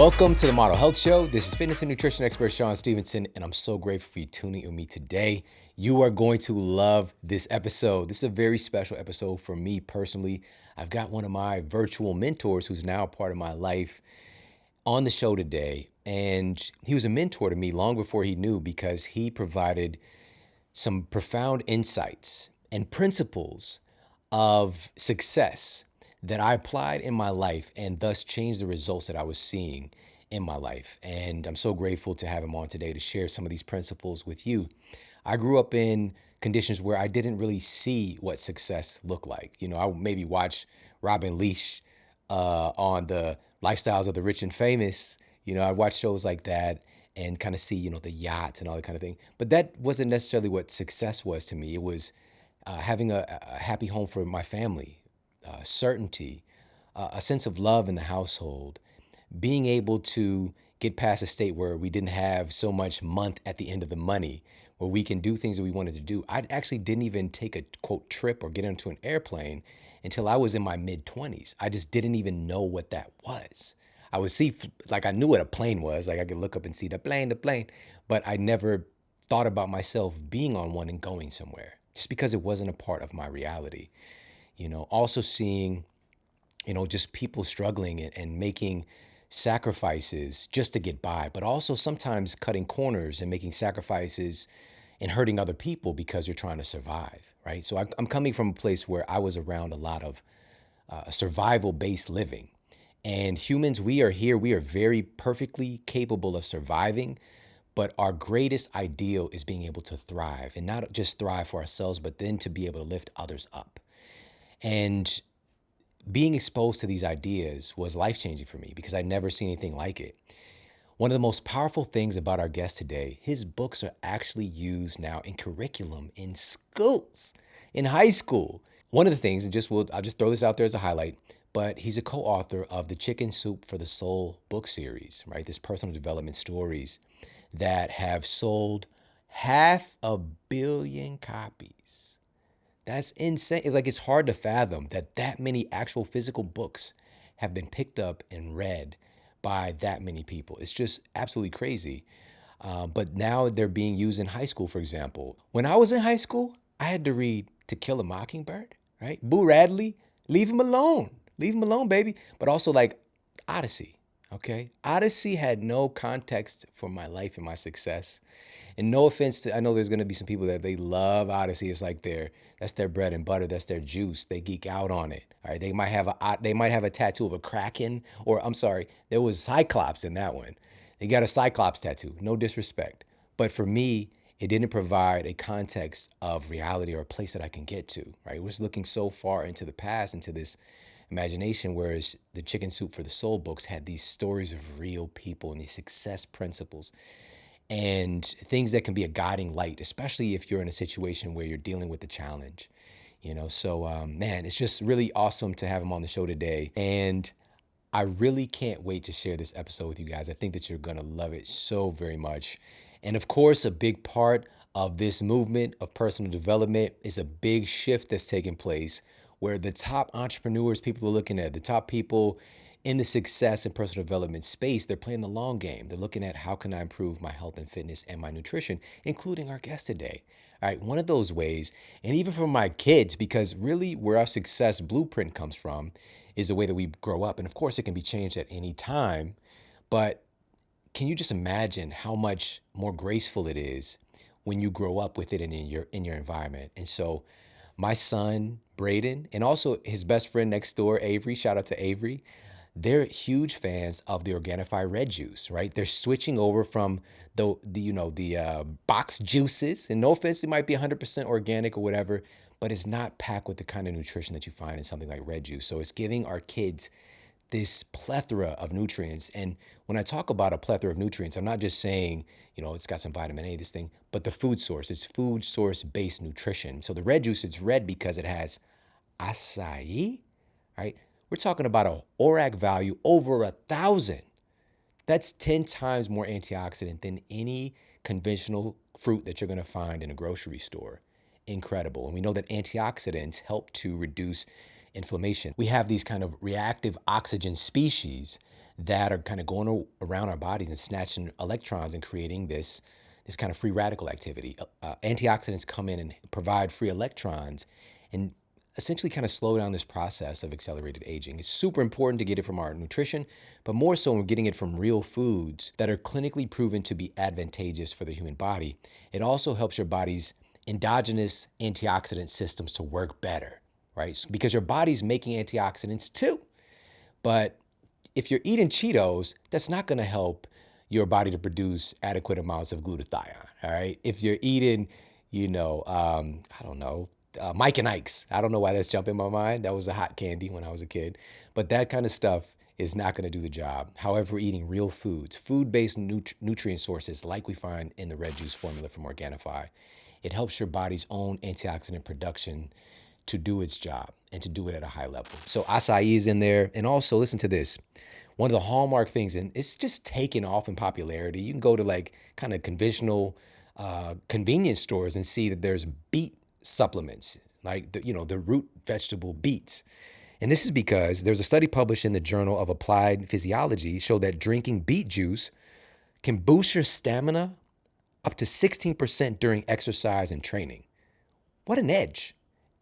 Welcome to the Model Health Show. This is fitness and nutrition expert Shawn Stevenson, and I'm so grateful for you tuning in with me today. You are going to love this episode. This is a very special episode for me personally. I've got one of my virtual mentors who's now a part of my life on the show today, and he was a mentor to me long before he knew, because he provided some profound insights and principles of success that I applied in my life and thus changed the results that I was seeing in my life. And I'm so grateful to have him on today to share some of these principles with you. I grew up in conditions where I didn't really see what success looked like. You know, I would maybe watch Robin Leach on the Lifestyles of the Rich and Famous. You know, I watch shows like that and kind of see, you know, the yachts and all that kind of thing. But that wasn't necessarily what success was to me. It was having a happy home for my family, certainty, a sense of love in the household, being able to get past a state where we didn't have so much month at the end of the money, where we can do things that we wanted to do. I actually didn't even take a quote trip or get into an airplane until I was in my mid-20s. I just didn't even know what that was. I would see, like, I knew what a plane was. Like, I could look up and see the plane, but I never thought about myself being on one and going somewhere, just because it wasn't a part of my reality. You know, also seeing, you know, just people struggling and making sacrifices just to get by, but also sometimes cutting corners and making sacrifices and hurting other people because you're trying to survive, right? So I'm coming from a place where I was around a lot of survival-based living. And humans, we are very perfectly capable of surviving, but our greatest ideal is being able to thrive, and not just thrive for ourselves, but then to be able to lift others up. And being exposed to these ideas was life-changing for me because I'd never seen anything like it. One of the most powerful things about our guest today, his books are actually used now in curriculum in schools, in high school. One of the things, and I'll just throw this out there as a highlight, but he's a co-author of the Chicken Soup for the Soul book series, right? This personal development stories that have sold 500 million copies. That's insane. It's like, it's hard to fathom that many actual physical books have been picked up and read by that many people. It's just absolutely crazy. But now they're being used in high school, for example. When I was in high school, I had to read To Kill a Mockingbird, right? Boo Radley, leave him alone. Leave him alone, baby. But also, like, Odyssey, okay? Odyssey had no context for my life and my success. And no offense to, I know there's going to be some people that they love Odyssey. It's like that's their bread and butter. That's their juice. They geek out on it. All right. They might have a tattoo of a kraken, or I'm sorry, there was Cyclops in that one. They got a Cyclops tattoo. No disrespect. But for me, it didn't provide a context of reality or a place that I can get to, right? We're just looking so far into the past, into this imagination, whereas the Chicken Soup for the Soul books had these stories of real people and these success principles and things that can be a guiding light, especially if you're in a situation where you're dealing with the challenge, you know? So, man, it's just really awesome to have him on the show today. And I really can't wait to share this episode with you guys. I think that you're gonna love it so very much. And of course, a big part of this movement of personal development is a big shift that's taking place, where the top entrepreneurs people are looking at, the top people in the success and personal development space, they're playing the long game. They're looking at, how can I improve my health and fitness and my nutrition, including our guest today. All right, one of those ways, and even for my kids, because really where our success blueprint comes from is the way that we grow up. And of course, it can be changed at any time, but can you just imagine how much more graceful it is when you grow up with it and in your environment? And so my son, Braden, and also his best friend next door, Avery, shout out to Avery, they're huge fans of the Organifi red juice, right? They're switching over from the box juices. And no offense, it might be 100% organic or whatever, but it's not packed with the kind of nutrition that you find in something like red juice. So it's giving our kids this plethora of nutrients. And when I talk about a plethora of nutrients, I'm not just saying, you know, it's got some vitamin A, this thing, but the food source. It's food source based nutrition. So the red juice, it's red because it has acai, right? We're talking about a ORAC value over 1,000. That's 10 times more antioxidant than any conventional fruit that you're going to find in a grocery store. Incredible. And we know that antioxidants help to reduce inflammation. We have these kind of reactive oxygen species that are kind of going around our bodies and snatching electrons and creating this kind of free radical activity. Antioxidants come in and provide free electrons and essentially kind of slow down this process of accelerated aging. It's super important to get it from our nutrition, but more so when we're getting it from real foods that are clinically proven to be advantageous for the human body. It also helps your body's endogenous antioxidant systems to work better, right? Because your body's making antioxidants too. But if you're eating Cheetos, that's not going to help your body to produce adequate amounts of glutathione, all right? If you're eating, I don't know, Mike and Ike's. I don't know why that's jumping in my mind. That was a hot candy when I was a kid. But that kind of stuff is not going to do the job. However, eating real foods, food-based nutrient sources like we find in the red juice formula from Organifi, it helps your body's own antioxidant production to do its job and to do it at a high level. So acai is in there. And also, listen to this. One of the hallmark things, and it's just taken off in popularity. You can go to like kind of conventional convenience stores and see that there's beet supplements, like the root vegetable beets. And this is because there's a study published in the Journal of Applied Physiology showed that drinking beet juice can boost your stamina up to 16% during exercise and training. What an edge.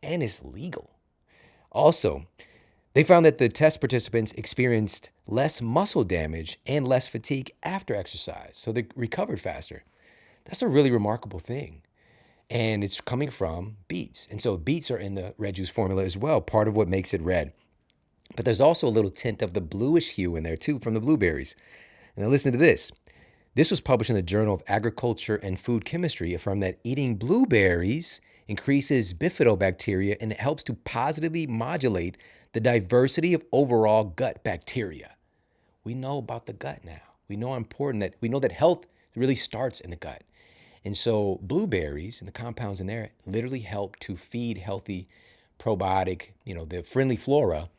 And it's legal. Also, they found that the test participants experienced less muscle damage and less fatigue after exercise, so they recovered faster. That's a really remarkable thing. And it's coming from beets. And so beets are in the red juice formula as well, part of what makes it red. But there's also a little tint of the bluish hue in there too from the blueberries. And now listen to this. This was published in the Journal of Agriculture and Food Chemistry, affirmed that eating blueberries increases bifidobacteria and it helps to positively modulate the diversity of overall gut bacteria. We know about the gut now. We know how important that, we know that health really starts in the gut. And so blueberries and the compounds in there literally help to feed healthy probiotic, the friendly flora,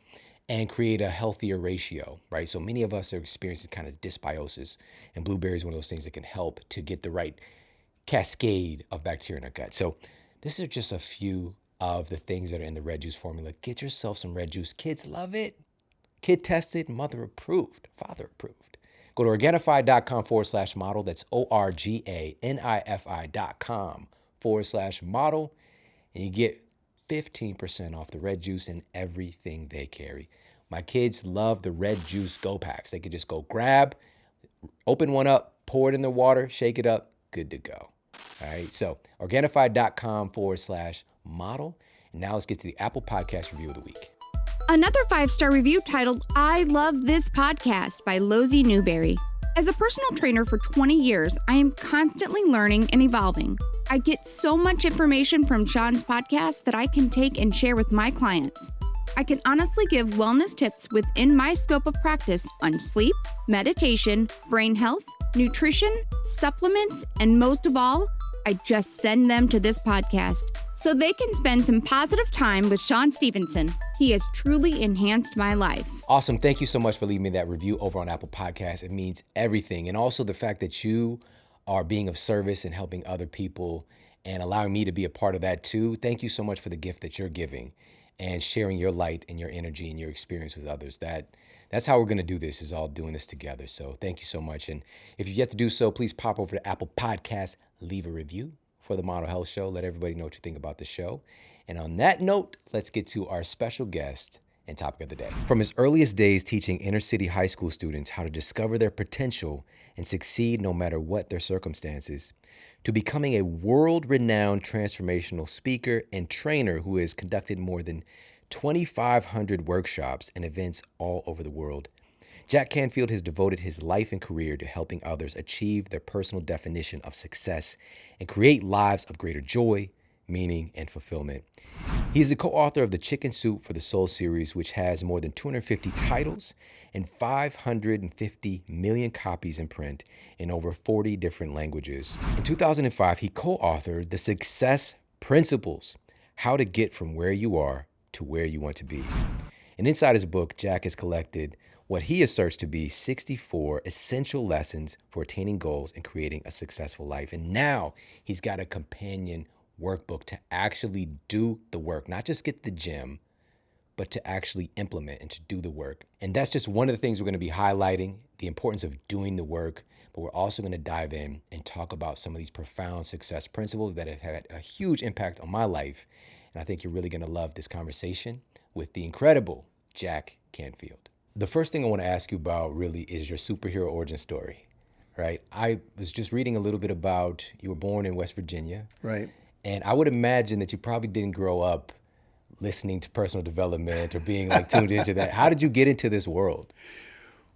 and create a healthier ratio, right? So many of us are experiencing kind of dysbiosis, and blueberry is one of those things that can help to get the right cascade of bacteria in our gut. So these are just a few of the things that are in the red juice formula. Get yourself some red juice. Kids love it. Kid tested, mother approved, father approved. Go to Organifi.com/model. That's Organifi.com/model. And you get 15% off the red juice and everything they carry. My kids love the red juice go packs. They could just go grab, open one up, pour it in the water, shake it up, good to go. All right, so Organifi.com/model. And now let's get to the Apple Podcast Review of the Week. Another 5-star review titled, "I Love This Podcast" by Lozy Newberry. As a personal trainer for 20 years, I am constantly learning and evolving. I get so much information from Shawn's podcast that I can take and share with my clients. I can honestly give wellness tips within my scope of practice on sleep, meditation, brain health, nutrition, supplements, and most of all, I just send them to this podcast so they can spend some positive time with Shawn Stevenson. He has truly enhanced my life. Awesome. Thank you so much for leaving me that review over on Apple Podcasts. It means everything. And also the fact that you are being of service and helping other people and allowing me to be a part of that too. Thank you so much for the gift that you're giving and sharing your light and your energy and your experience with others. That's how we're going to do this, is all doing this together. So thank you so much. And if you've yet to do so, please pop over to Apple Podcasts, leave a review for the Model Health Show. Let everybody know what you think about the show. And on that note, let's get to our special guest and topic of the day. From his earliest days teaching inner city high school students how to discover their potential and succeed no matter what their circumstances, to becoming a world-renowned transformational speaker and trainer who has conducted more than 2,500 workshops and events all over the world, Jack Canfield has devoted his life and career to helping others achieve their personal definition of success and create lives of greater joy, meaning, and fulfillment. He is the co-author of the Chicken Soup for the Soul series, which has more than 250 titles and 550 million copies in print in over 40 different languages. In 2005, he co-authored The Success Principles: How to Get from Where You Are to Where You Want to Be. And inside his book, Jack has collected what he asserts to be 64 essential lessons for attaining goals and creating a successful life. And now he's got a companion workbook to actually do the work, not just get the gym, but to actually implement and to do the work. And that's just one of the things we're going to be highlighting, the importance of doing the work. But we're also going to dive in and talk about some of these profound success principles that have had a huge impact on my life. And I think you're really going to love this conversation with the incredible Jack Canfield. The first thing I want to ask you about really is your superhero origin story, right? I was just reading a little bit about you were born in West Virginia. Right. And I would imagine that you probably didn't grow up listening to personal development or being like tuned into that. How did you get into this world?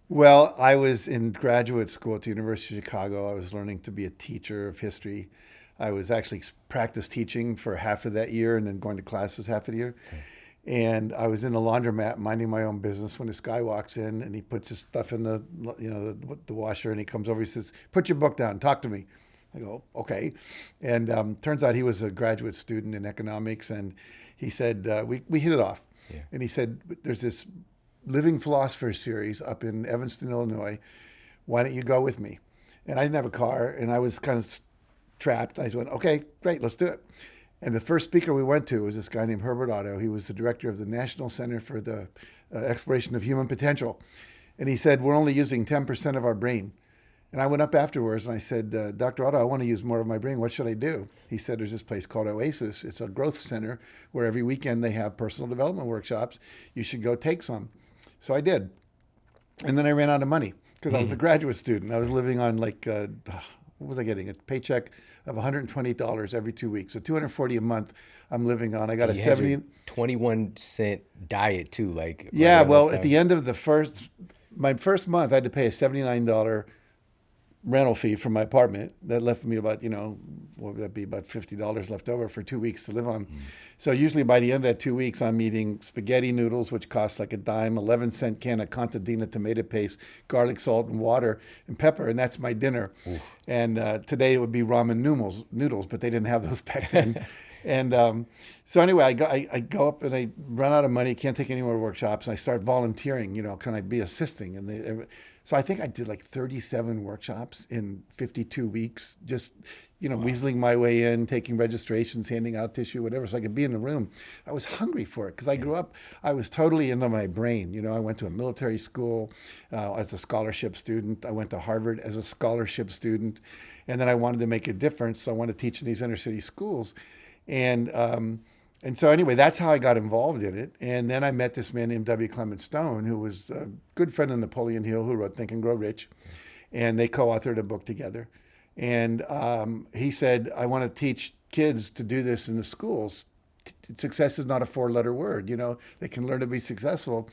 Well, I was in graduate school at the University of Chicago. I was learning to be a teacher of history. I was actually practice teaching for half of that year and then going to classes half of the year. Okay. And I was in a laundromat minding my own business when this guy walks in and he puts his stuff in the washer and he comes over. He says, "Put your book down. Talk to me." I go, "Okay." And turns out he was a graduate student in economics. And he said, we hit it off. Yeah. And he said, "There's this Living Philosopher series up in Evanston, Illinois. Why don't you go with me?" And I didn't have a car and I was kind of trapped. I went, "Okay, great, let's do it." And the first speaker we went to was this guy named Herbert Otto. He was the director of the National Center for the Exploration of Human Potential. And he said, "We're only using 10% of our brain." And I went up afterwards and I said, "Dr. Otto, I want to use more of my brain. What should I do?" He said, "There's this place called Oasis. It's a growth center where every weekend they have personal development workshops. You should go take some." So I did. And then I ran out of money because I was a graduate student. I was living on what was I getting? A paycheck of $120 every 2 weeks. So $240 a month I'm living on. I got a 21-cent diet too. Yeah, well, at the end of my first month, I had to pay a $79 rental fee for my apartment. That left me about, what would that be, about $50 left over for 2 weeks to live on. So usually by the end of that 2 weeks, I'm eating spaghetti noodles, which cost like a dime, 11-cent can of contadina tomato paste, garlic salt and water and pepper, and that's my dinner. Oof. And today it would be ramen noodles, but they didn't have those back then. And so anyway, I go up and I run out of money, can't take any more workshops, and I start volunteering, can I be assisting? And so I think I did like 37 workshops in 52 weeks, just, wow, weaseling my way in, taking registrations, handing out tissue, whatever, so I could be in the room. I was hungry for it because I grew up, I was totally into my brain. I went to a military school as a scholarship student. I went to Harvard as a scholarship student. And then I wanted to make a difference, so I wanted to teach in these inner city schools. And so anyway, that's how I got involved in it. And then I met this man named W. Clement Stone, who was a good friend of Napoleon Hill, who wrote Think and Grow Rich. And they co-authored a book together. And he said, "I want to teach kids to do this in the schools. Success is not a 4-letter word. They can learn to be successful."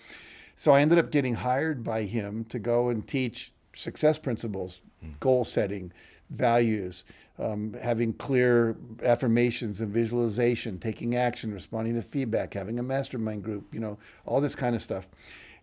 So I ended up getting hired by him to go and teach success principles, goal setting, values, having clear affirmations and visualization, taking action, responding to feedback, having a mastermind group, all this kind of stuff.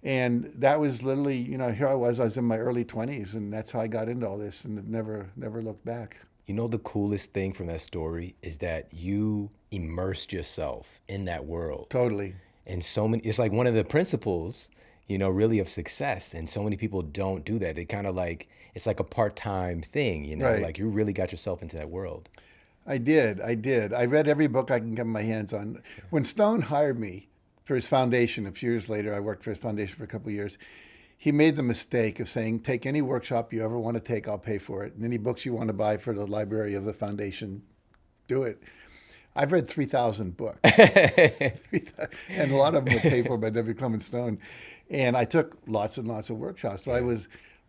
And that was literally, here I was in my early 20s, and that's how I got into all this, and never looked back. The coolest thing from that story is that you immersed yourself in that world. Totally. And it's like one of the principles, really of success. And so many people don't do that. They kind of it's like a part-time thing, Right. Like you really got yourself into that world. I did. I read every book I can get my hands on. When Stone hired me for his foundation, a few years later, I worked for his foundation for a couple of years, he made the mistake of saying, "Take any workshop you ever want to take, I'll pay for it. And any books you want to buy for the library of the foundation, do it." I've read 3,000 books, and a lot of them were paid for by W. Clement Stone. And I took lots and lots of workshops, but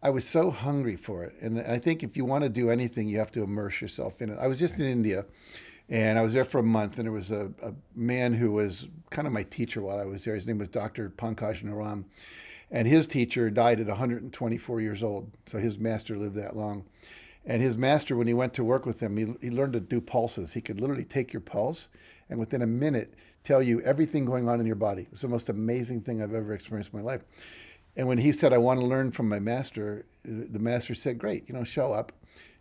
I was so hungry for it. And I think if you want to do anything, you have to immerse yourself in it. I was just in India, and I was there for a month, and there was a man who was kind of my teacher while I was there. His name was Dr. Pankaj Naram. And his teacher died at 124 years old. So his master lived that long. And his master, when he went to work with him, he learned to do pulses. He could literally take your pulse and within a minute tell you everything going on in your body. It's the most amazing thing I've ever experienced in my life. And when he said, "I want to learn from my master," the master said, "Great, show up."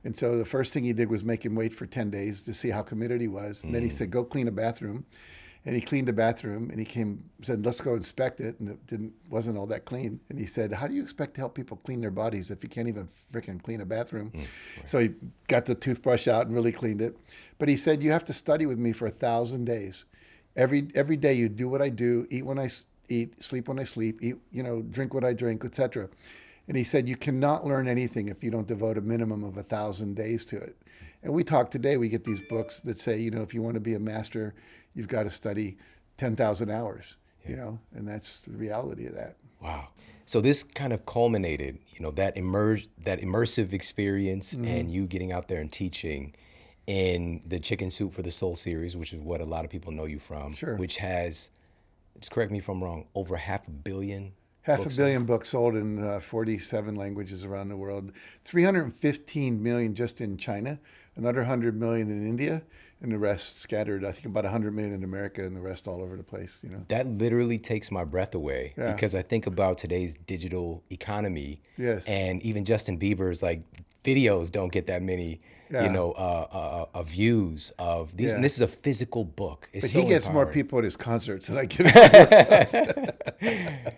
And so the first thing he did was make him wait for 10 days to see how committed he was. And then he said, "Go clean a bathroom." And he cleaned the bathroom, and he said, "Let's go inspect it." And it wasn't all that clean. And he said, "How do you expect to help people clean their bodies if you can't even freaking clean a bathroom?" Right. So he got the toothbrush out and really cleaned it. But he said, "You have to study with me for 1,000 days. Every day you do what I do, eat eat, sleep when I sleep, eat, drink what I drink, etc. And he said, you cannot learn anything if you don't devote a minimum of 1,000 days to it. And we talk today, we get these books that say, if you want to be a master, you've got to study 10,000 hours, and that's the reality of that. Wow. So this kind of culminated, that immersive experience and you getting out there and teaching in the Chicken Soup for the Soul series, which is what a lot of people know you from, Sure. which has, just correct me if I'm wrong, over 500 million Half books a billion books sold in 47 languages around the world, 315 million just in China, another 100 million in India, and the rest scattered, I think about 100 million in America and the rest all over the place, That literally takes my breath away Yeah. because I think about today's digital economy. Yes. And even Justin Bieber's videos don't get that many, views of these. Yeah. And this is a physical book. It's But so he gets more empowering. people at his concerts than I get.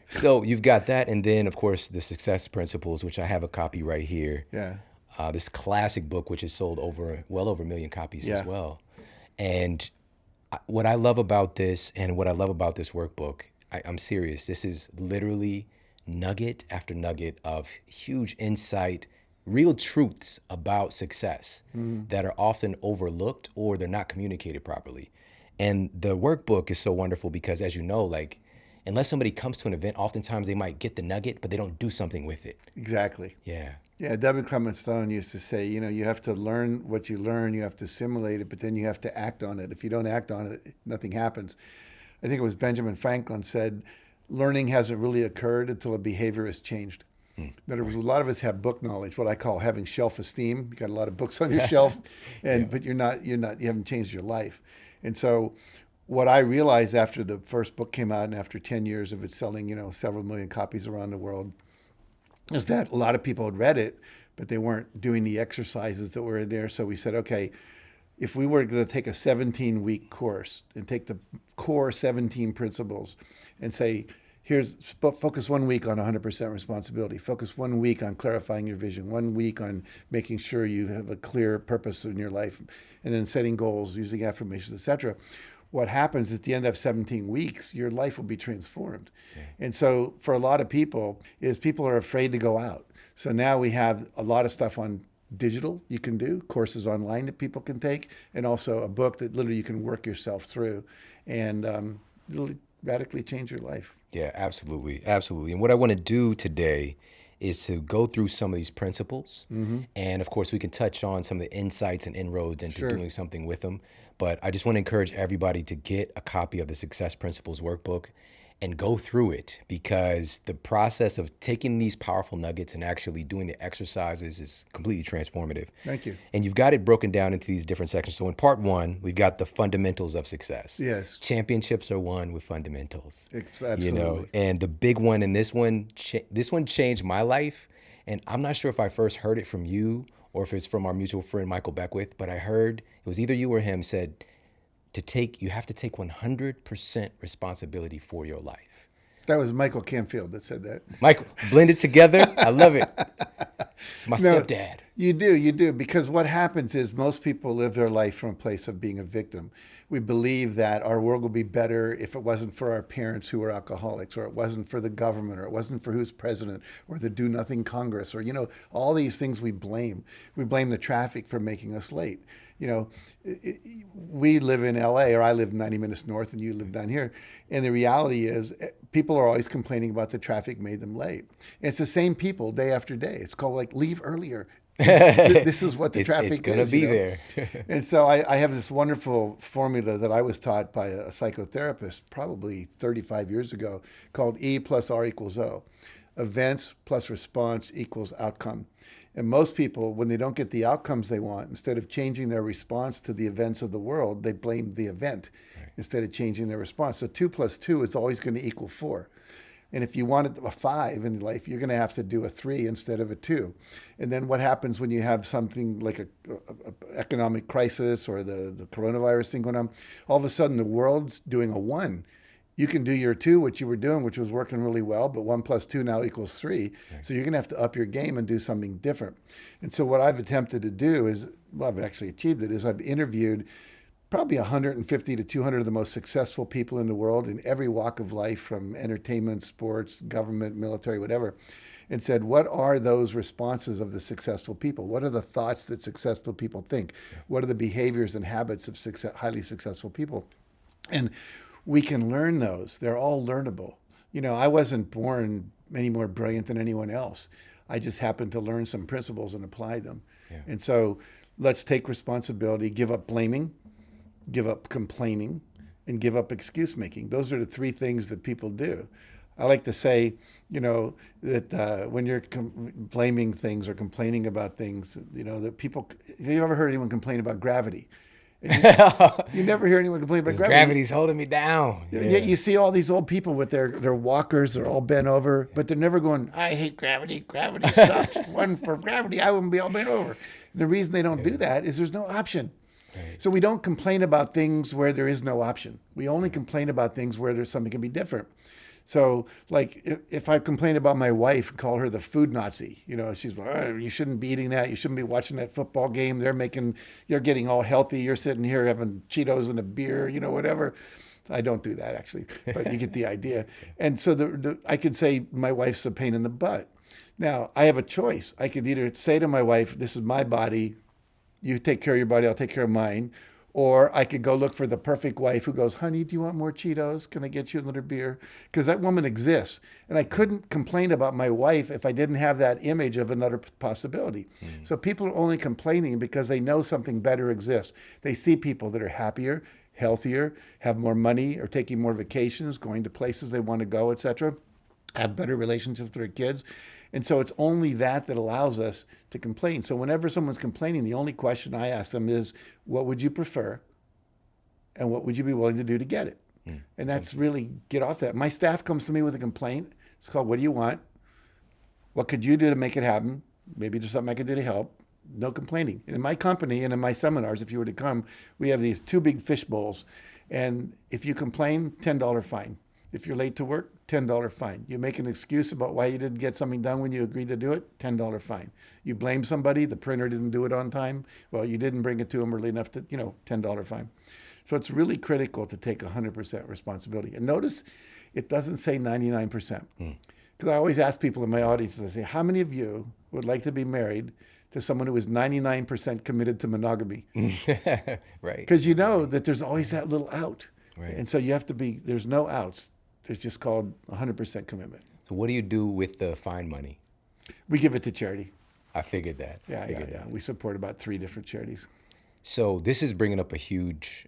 So you've got that, and then of course the Success Principles, which I have a copy right here. Yeah. This classic book, which has sold well over 1 million copies as Yeah. well. And what I love about this, and what I love about this workbook, I'm serious. This is literally nugget after nugget of huge insight, real truths about success that are often overlooked or they're not communicated properly. And the workbook is so wonderful because, as you know, unless somebody comes to an event, oftentimes they might get the nugget, but they don't do something with it. Exactly. Yeah. Yeah, David Clement Stone used to say, you have to learn what you learn, you have to assimilate it, but then you have to act on it. If you don't act on it, nothing happens. I think it was Benjamin Franklin said, learning hasn't really occurred until a behavior has changed. In other words, a lot of us have book knowledge, what I call having self-esteem. You got a lot of books on your shelf, but you haven't changed your life. And so what I realized after the first book came out and after 10 years of it selling, several million copies around the world, is that a lot of people had read it, but they weren't doing the exercises that were in there. So we said, okay, if we were going to take a 17-week course and take the core 17 principles and say, focus 1 week on 100% responsibility, focus 1 week on clarifying your vision, 1 week on making sure you have a clear purpose in your life, and then setting goals, using affirmations, etc. What happens at the end of 17 weeks, your life will be transformed. Yeah. And so for a lot of people are afraid to go out. So now we have a lot of stuff on digital you can do, courses online that people can take, and also a book that literally you can work yourself through and it'll radically change your life. Yeah, absolutely. Absolutely. And what I want to do today is to go through some of these principles. And of course, we can touch on some of the insights and inroads into doing something with them. But I just want to encourage everybody to get a copy of the Success Principles workbook and go through it, because the process of taking these powerful nuggets and actually doing the exercises is completely transformative. Thank you. And you've got it broken down into these different sections. So in part 1, we've got the fundamentals of success. Yes. Championships are won with fundamentals. Absolutely. And the big one in this one changed my life. And I'm not sure if I first heard it from you or if it's from our mutual friend, Michael Beckwith, but I heard it was either you or him said, you have to take 100% responsibility for your life. That was Michael Canfield that said that. Michael, blended together. I love it. It's my stepdad. You do, because what happens is most people live their life from a place of being a victim. We believe that our world would be better if it wasn't for our parents who were alcoholics, or it wasn't for the government, or it wasn't for who's president, or the do-nothing Congress, or, all these things we blame. We blame the traffic for making us late. We live in LA, or I live 90 minutes north and you live down here. And the reality is people are always complaining about the traffic made them late. And it's the same people day after day. It's called leave earlier. This is what the traffic is. It's going to be there. And so I have this wonderful formula that I was taught by a psychotherapist probably 35 years ago called E plus R equals O. Events plus response equals outcome. And most people, when they don't get the outcomes they want, instead of changing their response to the events of the world, they blame the event instead of changing their response. So 2 plus 2 is always going to equal 4. And if you wanted a 5 in life, you're going to have to do a 3 instead of a 2. And then what happens when you have something like a economic crisis or the coronavirus thing going on? All of a sudden, the world's doing a 1. You can do your 2, which you were doing, which was working really well, but 1 plus 2 now equals 3. Right. So you're going to have to up your game and do something different. And so what I've attempted to do is, well, I've actually achieved it, is I've interviewed probably 150 to 200 of the most successful people in the world in every walk of life, from entertainment, sports, government, military, whatever, and said, what are those responses of the successful people? What are the thoughts that successful people think? What are the behaviors and habits of highly successful people? And we can learn those. They're all learnable. I wasn't born any more brilliant than anyone else. I just happened to learn some principles and apply them. Yeah. And so let's take responsibility, give up blaming, give up complaining, and give up excuse making. Those are the three things that people do. I like to say, that when you're blaming things or complaining about things, that people, have you ever heard anyone complain about gravity? You never hear anyone complain about gravity. Gravity's holding me down. Yet you see all these old people with their walkers, they're all bent over, but they're never going, I hate gravity. Gravity sucks. One for gravity, I wouldn't be all bent over. And the reason they don't do that is there's no option. Right. So we don't complain about things where there is no option. We only complain about things where there's something can be different. So, like, if I complain about my wife and call her the food Nazi, she's like, oh, you shouldn't be eating that. You shouldn't be watching that football game. You're getting all healthy. You're sitting here having Cheetos and a beer, whatever. I don't do that, actually, but you get the idea. And so I could say my wife's a pain in the butt. Now, I have a choice. I could either say to my wife, this is my body. You take care of your body. I'll take care of mine. Or I could go look for the perfect wife who goes, honey, do you want more Cheetos? Can I get you another beer? Because that woman exists. And I couldn't complain about my wife if I didn't have that image of another possibility. So people are only complaining because they know something better exists. They see people that are happier, healthier, have more money, or taking more vacations, going to places they want to go, etc., have better relationships with their kids. And so it's only that allows us to complain. So whenever someone's complaining, the only question I ask them is, what would you prefer? And what would you be willing to do to get it? And that's really, get off that. My staff comes to me with a complaint. It's called, what do you want? What could you do to make it happen? Maybe there's something I could do to help. No complaining. In my company and in my seminars, if you were to come, we have these 2 big fish bowls. And if you complain, $10 fine. If you're late to work, $10 fine. You make an excuse about why you didn't get something done when you agreed to do it, $10 fine. You blame somebody, the printer didn't do it on time, well, you didn't bring it to them early enough to, $10 fine. So it's really critical to take 100% responsibility. And notice it doesn't say 99%. Because I always ask people in my audience, I say, how many of you would like to be married to someone who is 99% committed to monogamy? Right. Because that there's always that little out. Right. And so you have to there's no outs. It's just called 100% commitment. So what do you do with the fine money? We give it to charity. I figured that. Yeah. We support about 3 different charities. So this is bringing up a huge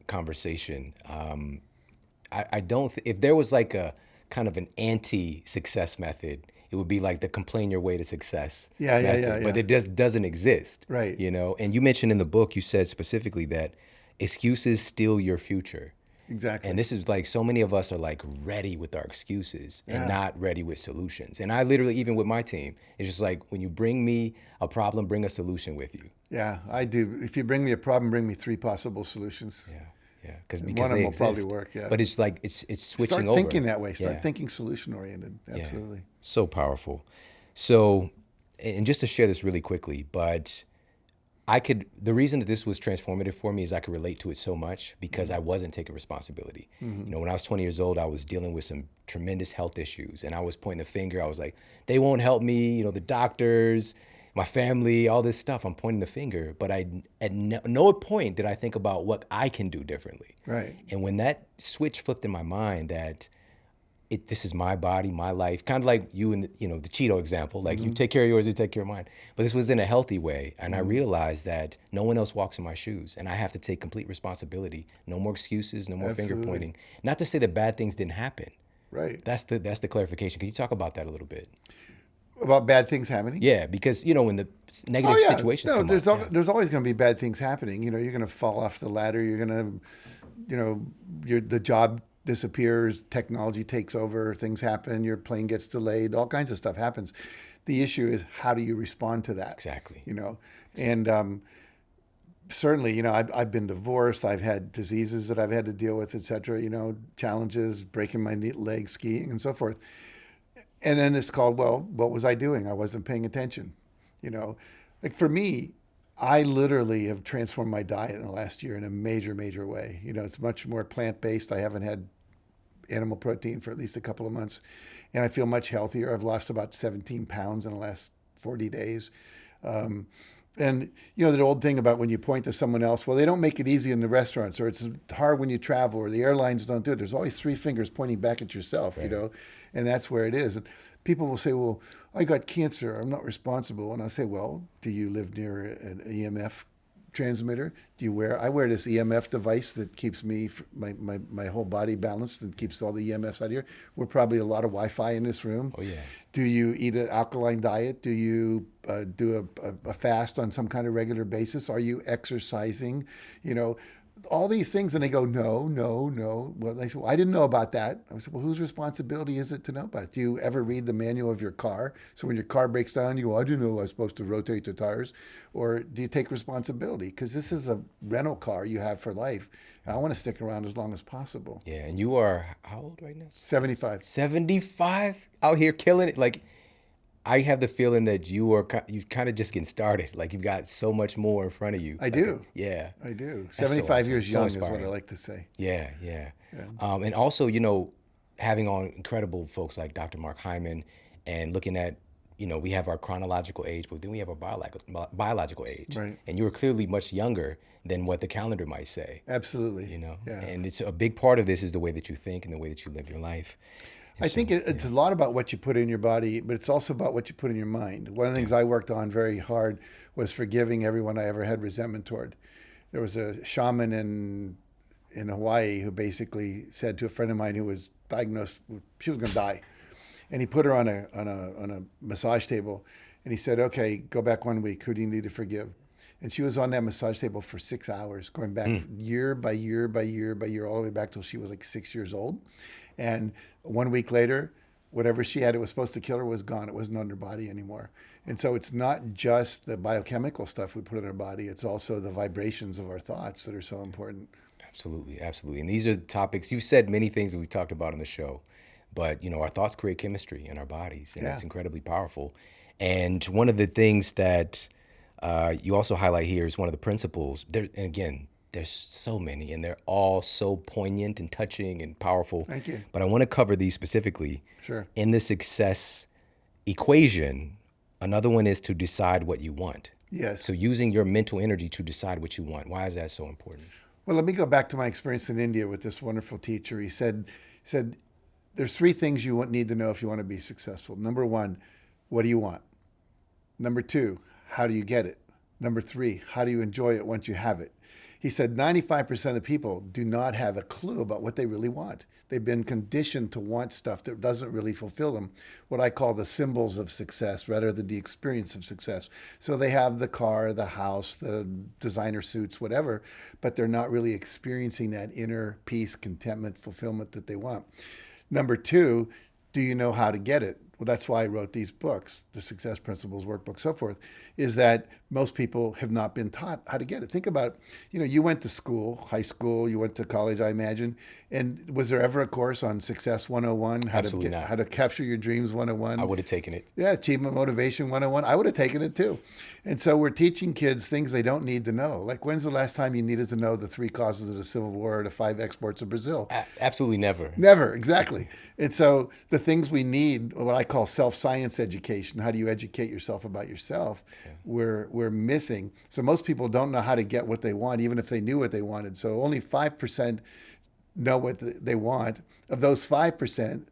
conversation. I don't, if there was like a kind of an anti-success method, it would be like the complain your way to success method. But it doesn't exist. Right. And you mentioned in the book, you said specifically that excuses steal your future. Exactly. And this is like, so many of us are like ready with our excuses and not ready with solutions. And I literally, even with my team, it's just like, when you bring me a problem, bring a solution with you. Yeah, I do. If you bring me a problem, bring me 3 possible solutions. Yeah. Because one of them will probably work, But it's like, it's switching over. Start thinking that way. Start thinking solution oriented. Absolutely. Yeah. So powerful. So, and just to share this really quickly, but the reason that this was transformative for me is I could relate to it so much because I wasn't taking responsibility. When I was 20 years old, I was dealing with some tremendous health issues, and I was pointing the finger. I was like, they won't help me, the doctors, my family, all this stuff. I'm pointing the finger, but at no point did I think about what I can do differently. Right. And when that switch flipped in my mind that this is my body, my life, kind of like you and the Cheeto example, like you take care of yours, you take care of mine. But this was in a healthy way. And I realized that no one else walks in my shoes and I have to take complete responsibility. No more excuses, no more finger pointing. Not to say that bad things didn't happen. Right. That's the clarification. Can you talk about that a little bit? About bad things happening? Yeah, because, when the negative situations come up. There's always going to be bad things happening. You're going to fall off the ladder. You're going to, the job disappears, technology takes over, things happen, your plane gets delayed, all kinds of stuff happens. The issue is, how do you respond to that? Exactly. And certainly, I've been divorced, I've had diseases that I've had to deal with, et cetera, challenges, breaking my leg skiing and so forth. And then it's called, well, what was I doing? I wasn't paying attention. Like for me, I literally have transformed my diet in the last year in a major, major way. It's much more plant-based. I haven't had animal protein for at least a couple of months, and I feel much healthier. I've lost about 17 pounds in the last 40 days. Um, and the old thing about when you point to someone else, well, they don't make it easy in the restaurants, or it's hard when you travel, or the airlines don't do it. There's always three fingers pointing back at yourself, Right. and that's where it is. And people will say, well, I got cancer. I'm not responsible. And I say, well, do you live near an EMF transmitter? I wear this EMF device that keeps my whole body balanced and keeps all the EMFs out here. We're probably a lot of Wi-Fi in this room. Oh yeah. Do you eat an alkaline diet? Do you do a fast on some kind of regular basis? Are you exercising? You know, all these things. And they go, no, no, no. Well, they say, well, I didn't know about that. I said, well, whose responsibility is it to know about it? Do you ever read the manual of your car? So when your car breaks down, you go, I didn't know I was supposed to rotate the tires. Or do you take responsibility? Because this is a rental car you have for life. I want to stick around as long as possible. Yeah. And you are how old right now? 75. 75 out here killing it. Like I have the feeling that you've kind of just getting started. Like you've got so much more in front of you. I Like, do. yeah. I do. That's so 75 awesome. years So young is what I inspiring. like to say. Yeah, yeah. Yeah. And also, having on incredible folks like Dr. Mark Hyman and looking at, we have our chronological age, but then we have our biological age. Right. And you are clearly much younger than what the calendar might say, Absolutely. Yeah. And it's a big part of this is the way that you think and the way that you live your life. And I so, think it's a lot about what you put in your body, but it's also about what you put in your mind. One of the things I worked on very hard was forgiving everyone I ever had resentment toward. There was a shaman in Hawaii who basically said to a friend of mine who was diagnosed, she was going to die, and he put her on a massage table, and he said, "Okay, go back 1 week. Who do you need to forgive?" And she was on that massage table for 6 hours, going back year by year by year by year, all the way back till she was like 6 years old. And 1 week later, whatever she had, it was supposed to kill her, was gone. It wasn't on her body anymore. And so it's not just the biochemical stuff we put in our body, it's also the vibrations of our thoughts that are so important. absolutely, absolutely. And these are topics, you've said many things that we've talked about on the show, but, our thoughts create chemistry in our bodies, and Yeah. it's incredibly powerful. And one of the things that you also highlight here is one of the principles. And again, there's so many, and they're all so poignant and touching and powerful. Thank you. But I want to cover these specifically. Sure. In the success equation, another one is to decide what you want. Yes. So using your mental energy to decide what you want. Why is that so important? Well, let me go back to my experience in India with this wonderful teacher. He said, there's three things you need to know if you want to be successful. Number one, what do you want? Number two, how do you get it? Number three, how do you enjoy it once you have it? He said 95% of people do not have a clue about what they really want. They've been conditioned to want stuff that doesn't really fulfill them, what I call the symbols of success rather than the experience of success. So they have the car, the house, the designer suits, whatever, but they're not really experiencing that inner peace, contentment, fulfillment that they want. Number two, do you know how to get it? Well, that's why I wrote these books, the Success Principles Workbook, so forth, is that most people have not been taught how to get it. Think about, you went to school, high school, you went to college, I imagine, and was there ever a course on Success 101? Absolutely not. How to capture your dreams 101? I would have taken it. Yeah, Achievement Motivation 101. I would have taken it too. And so we're teaching kids things they don't need to know. Like, when's the last time you needed to know the 3 causes of the Civil War or the 5 exports of Brazil? Absolutely never. Never, exactly. And so the things we need, what I call self-science education, how do you educate yourself about yourself, we're missing. So most people don't know how to get what they want, even if they knew what they wanted. So only 5% know what they want. Of those 5%,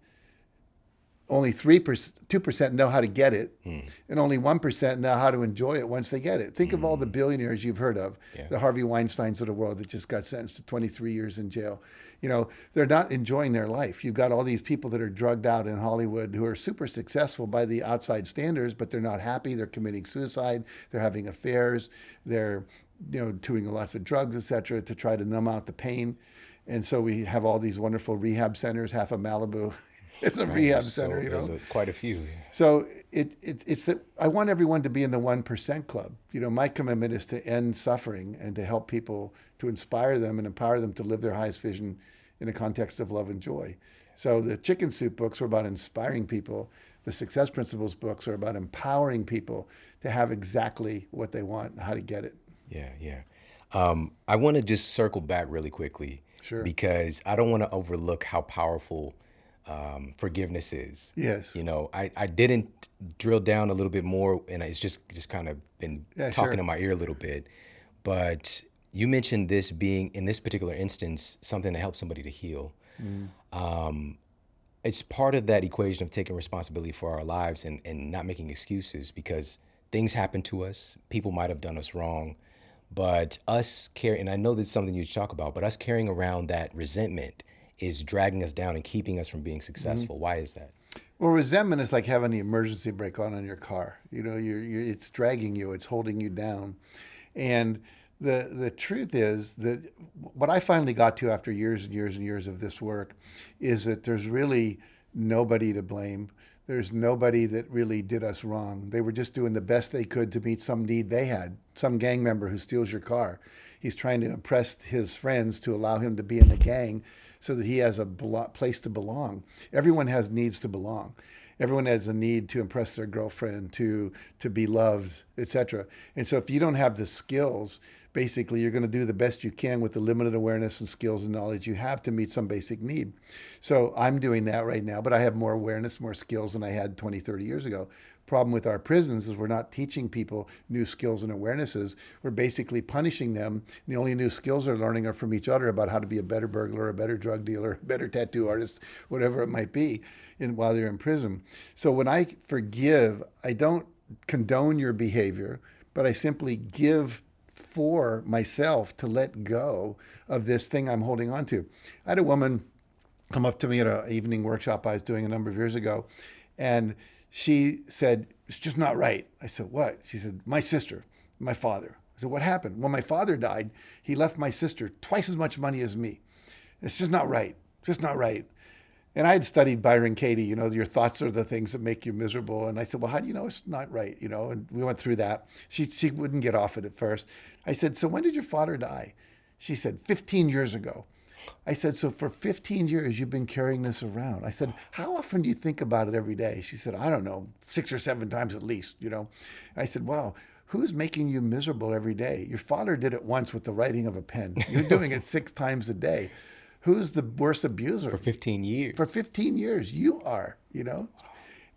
only 2% know how to get it, and only 1% know how to enjoy it once they get it. Think of all the billionaires you've heard of, the Harvey Weinsteins of the world that just got sentenced to 23 years in jail. They're not enjoying their life. You've got all these people that are drugged out in Hollywood who are super successful by the outside standards, but they're not happy. They're committing suicide. They're having affairs. They're, doing lots of drugs, et cetera, to try to numb out the pain. And so we have all these wonderful rehab centers, half of Malibu. It's a rehab center, There's quite a few. So it's that I want everyone to be in the 1% club. My commitment is to end suffering and to help people, to inspire them and empower them to live their highest vision in a context of love and joy. So the Chicken Soup books were about inspiring people. the Success Principles books are about empowering people to have exactly what they want and how to get it. Yeah, yeah. I want to just circle back really quickly Sure. because I don't want to overlook how powerful forgiveness is. Yes. You know, I didn't drill down a little bit more, and it's just kind of been Yeah, talking sure. in my ear a little bit. But you mentioned this being, in this particular instance, something that helps somebody to heal. It's part of that equation of taking responsibility for our lives and not making excuses, because things happen to us. People might have done us wrong, but us carrying, and I know that's something you talk about, but us carrying around that resentment is dragging us down and keeping us from being successful. Why is that? Well, resentment is like having the emergency brake on your car. You know, it's dragging you, it's holding you down. And the truth is that what I finally got to after years and years and years of this work is that there's really nobody to blame. There's nobody that really did us wrong. They were just doing the best they could to meet some need they had. Some gang member who steals your car, he's trying to impress his friends to allow him to be in the gang so that he has a place to belong. Everyone has needs to belong. Everyone has a need to impress their girlfriend, to be loved, etc. And so if you don't have the skills, basically you're going to do the best you can with the limited awareness and skills and knowledge you have to meet some basic need. So I'm doing that right now, but I have more awareness, more skills than I had 20, 30 years ago. Problem with our prisons is we're not teaching people new skills and awarenesses. We're basically punishing them. The only new skills they're learning are from each other about how to be a better burglar, a better drug dealer, a better tattoo artist, whatever it might be, while they're in prison. So when I forgive, I don't condone your behavior, but I simply give for myself to let go of this thing I'm holding on to. I had a woman come up to me at an evening workshop I was doing a number of years ago, and she said, "It's just not right." I said, "What?" She said, "My sister, my father." I said, "What happened?" "When my father died, he left my sister twice as much money as me. It's just not right. Just not right." And I had studied Byron Katie, you know, your thoughts are the things that make you miserable. And I said, "Well, how do you know it's not right?" You know, and we went through that. She wouldn't get off it at first. I said, "So when did your father die?" She said, 15 years ago. I said, "So for 15 years, you've been carrying this around." I said, "How often do you think about it every day?" She said, "I don't know, 6 or 7 times at least, you know." I said, "Wow, who's making you miserable every day? Your father did it once with the writing of a pen. You're doing it 6 times a day. Who's the worst abuser?" For 15 years. For 15 years, you are, you know.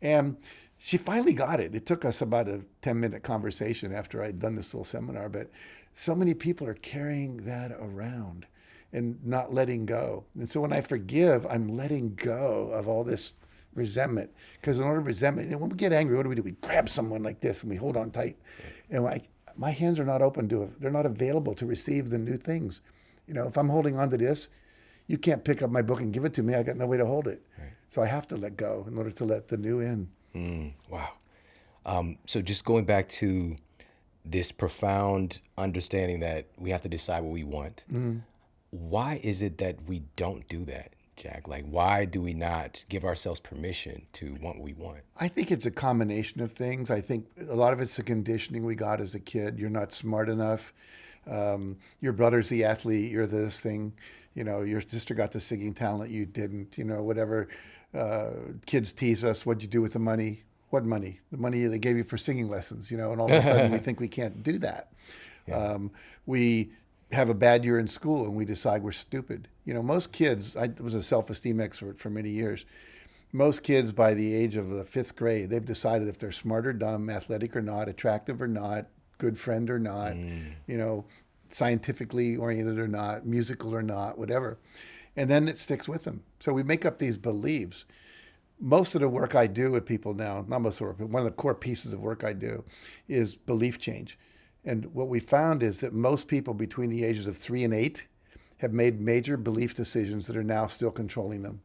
And she finally got it. It took us about a 10-minute conversation after I'd done this little seminar, but so many people are carrying that around and not letting go. And so when I forgive, I'm letting go of all this resentment. Because in order to resentment, when we get angry, what do? We grab someone like this and we hold on tight. And my hands are not open to it. They're not available to receive the new things. You know, if I'm holding on to this, you can't pick up my book and give it to me. I got no way to hold it. Right. So I have to let go in order to let the new in. Wow. So just going back to this profound understanding that we have to decide what we want. Why is it that we don't do that, Jack? Like, why do we not give ourselves permission to want what we want? I think it's a combination of things. I think a lot of it's the conditioning we got as a kid. You're not smart enough. Your brother's the athlete. You're this thing. You know, your sister got the singing talent. You didn't. You know, whatever. Kids tease us. What'd you do with the money? What money? The money they gave you for singing lessons. You know, and all of a sudden we think we can't do that. Yeah. We have a bad year in school and we decide we're stupid. You know, most kids, I was a self-esteem expert for many years. Most kids by the age of the 5th grade, they've decided if they're smart or dumb, athletic or not, attractive or not, good friend or not, you know, scientifically oriented or not, musical or not, whatever. And then it sticks with them. So we make up these beliefs. Most of the work I do with people now, not most of the work, but one of the core pieces of work I do is belief change. And what we found is that most people between the ages of 3 and 8 have made major belief decisions that are now still controlling them.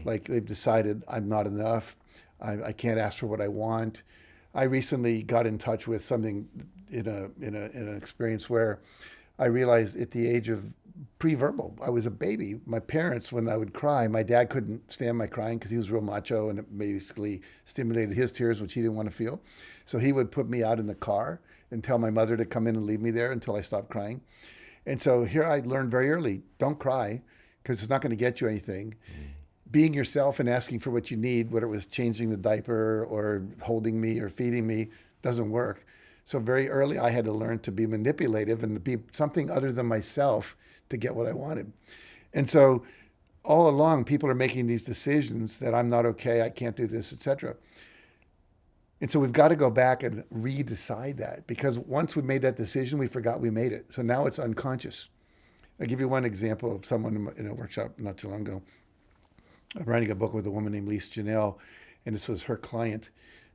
Like they've decided, I'm not enough. I can't ask for what I want. I recently got in touch with something in an experience where I realized at the age of pre-verbal, I was a baby. My parents, when I would cry, my dad couldn't stand my crying because he was real macho and it basically stimulated his tears, which he didn't want to feel. So he would put me out in the car and tell my mother to come in and leave me there until I stopped crying. And so here I learned very early, don't cry because it's not going to get you anything. being yourself and asking for what you need, whether it was changing the diaper or holding me or feeding me, doesn't work. So very early, I had to learn to be manipulative and to be something other than myself to get what I wanted. And so all along, people are making these decisions that I'm not okay, I can't do this, etc. And so we've got to go back and redecide that, because once we made that decision, we forgot we made it. So now it's unconscious. I'll give you one example of someone in a workshop not too long ago. I'm writing a book with a woman named Lise Janelle, and this was her client.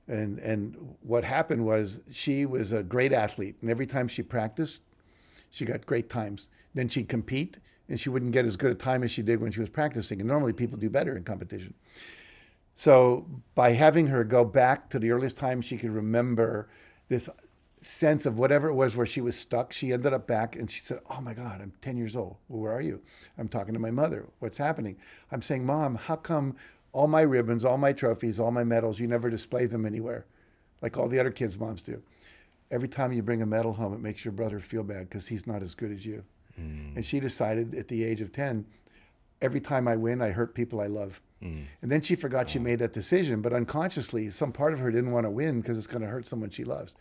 And what happened was she was a great athlete, and every time she practiced, she got great times. Then she'd compete, and she wouldn't get as good a time as she did when she was practicing. And normally people do better in competition. So by having her go back to the earliest time she could remember, this sense of whatever it was where she was stuck, she ended up back and she said, oh my God, I'm 10 years old. Well, where are you? I'm talking to my mother. What's happening? I'm saying, Mom, how come all my ribbons, all my trophies, all my medals, you never display them anywhere like all the other kids' moms do? Every time you bring a medal home, it makes your brother feel bad because he's not as good as you. And she decided at the age of 10, every time I win, I hurt people I love. And then she forgot she made that decision, but unconsciously, some part of her didn't want to win because it's going to hurt someone she loves.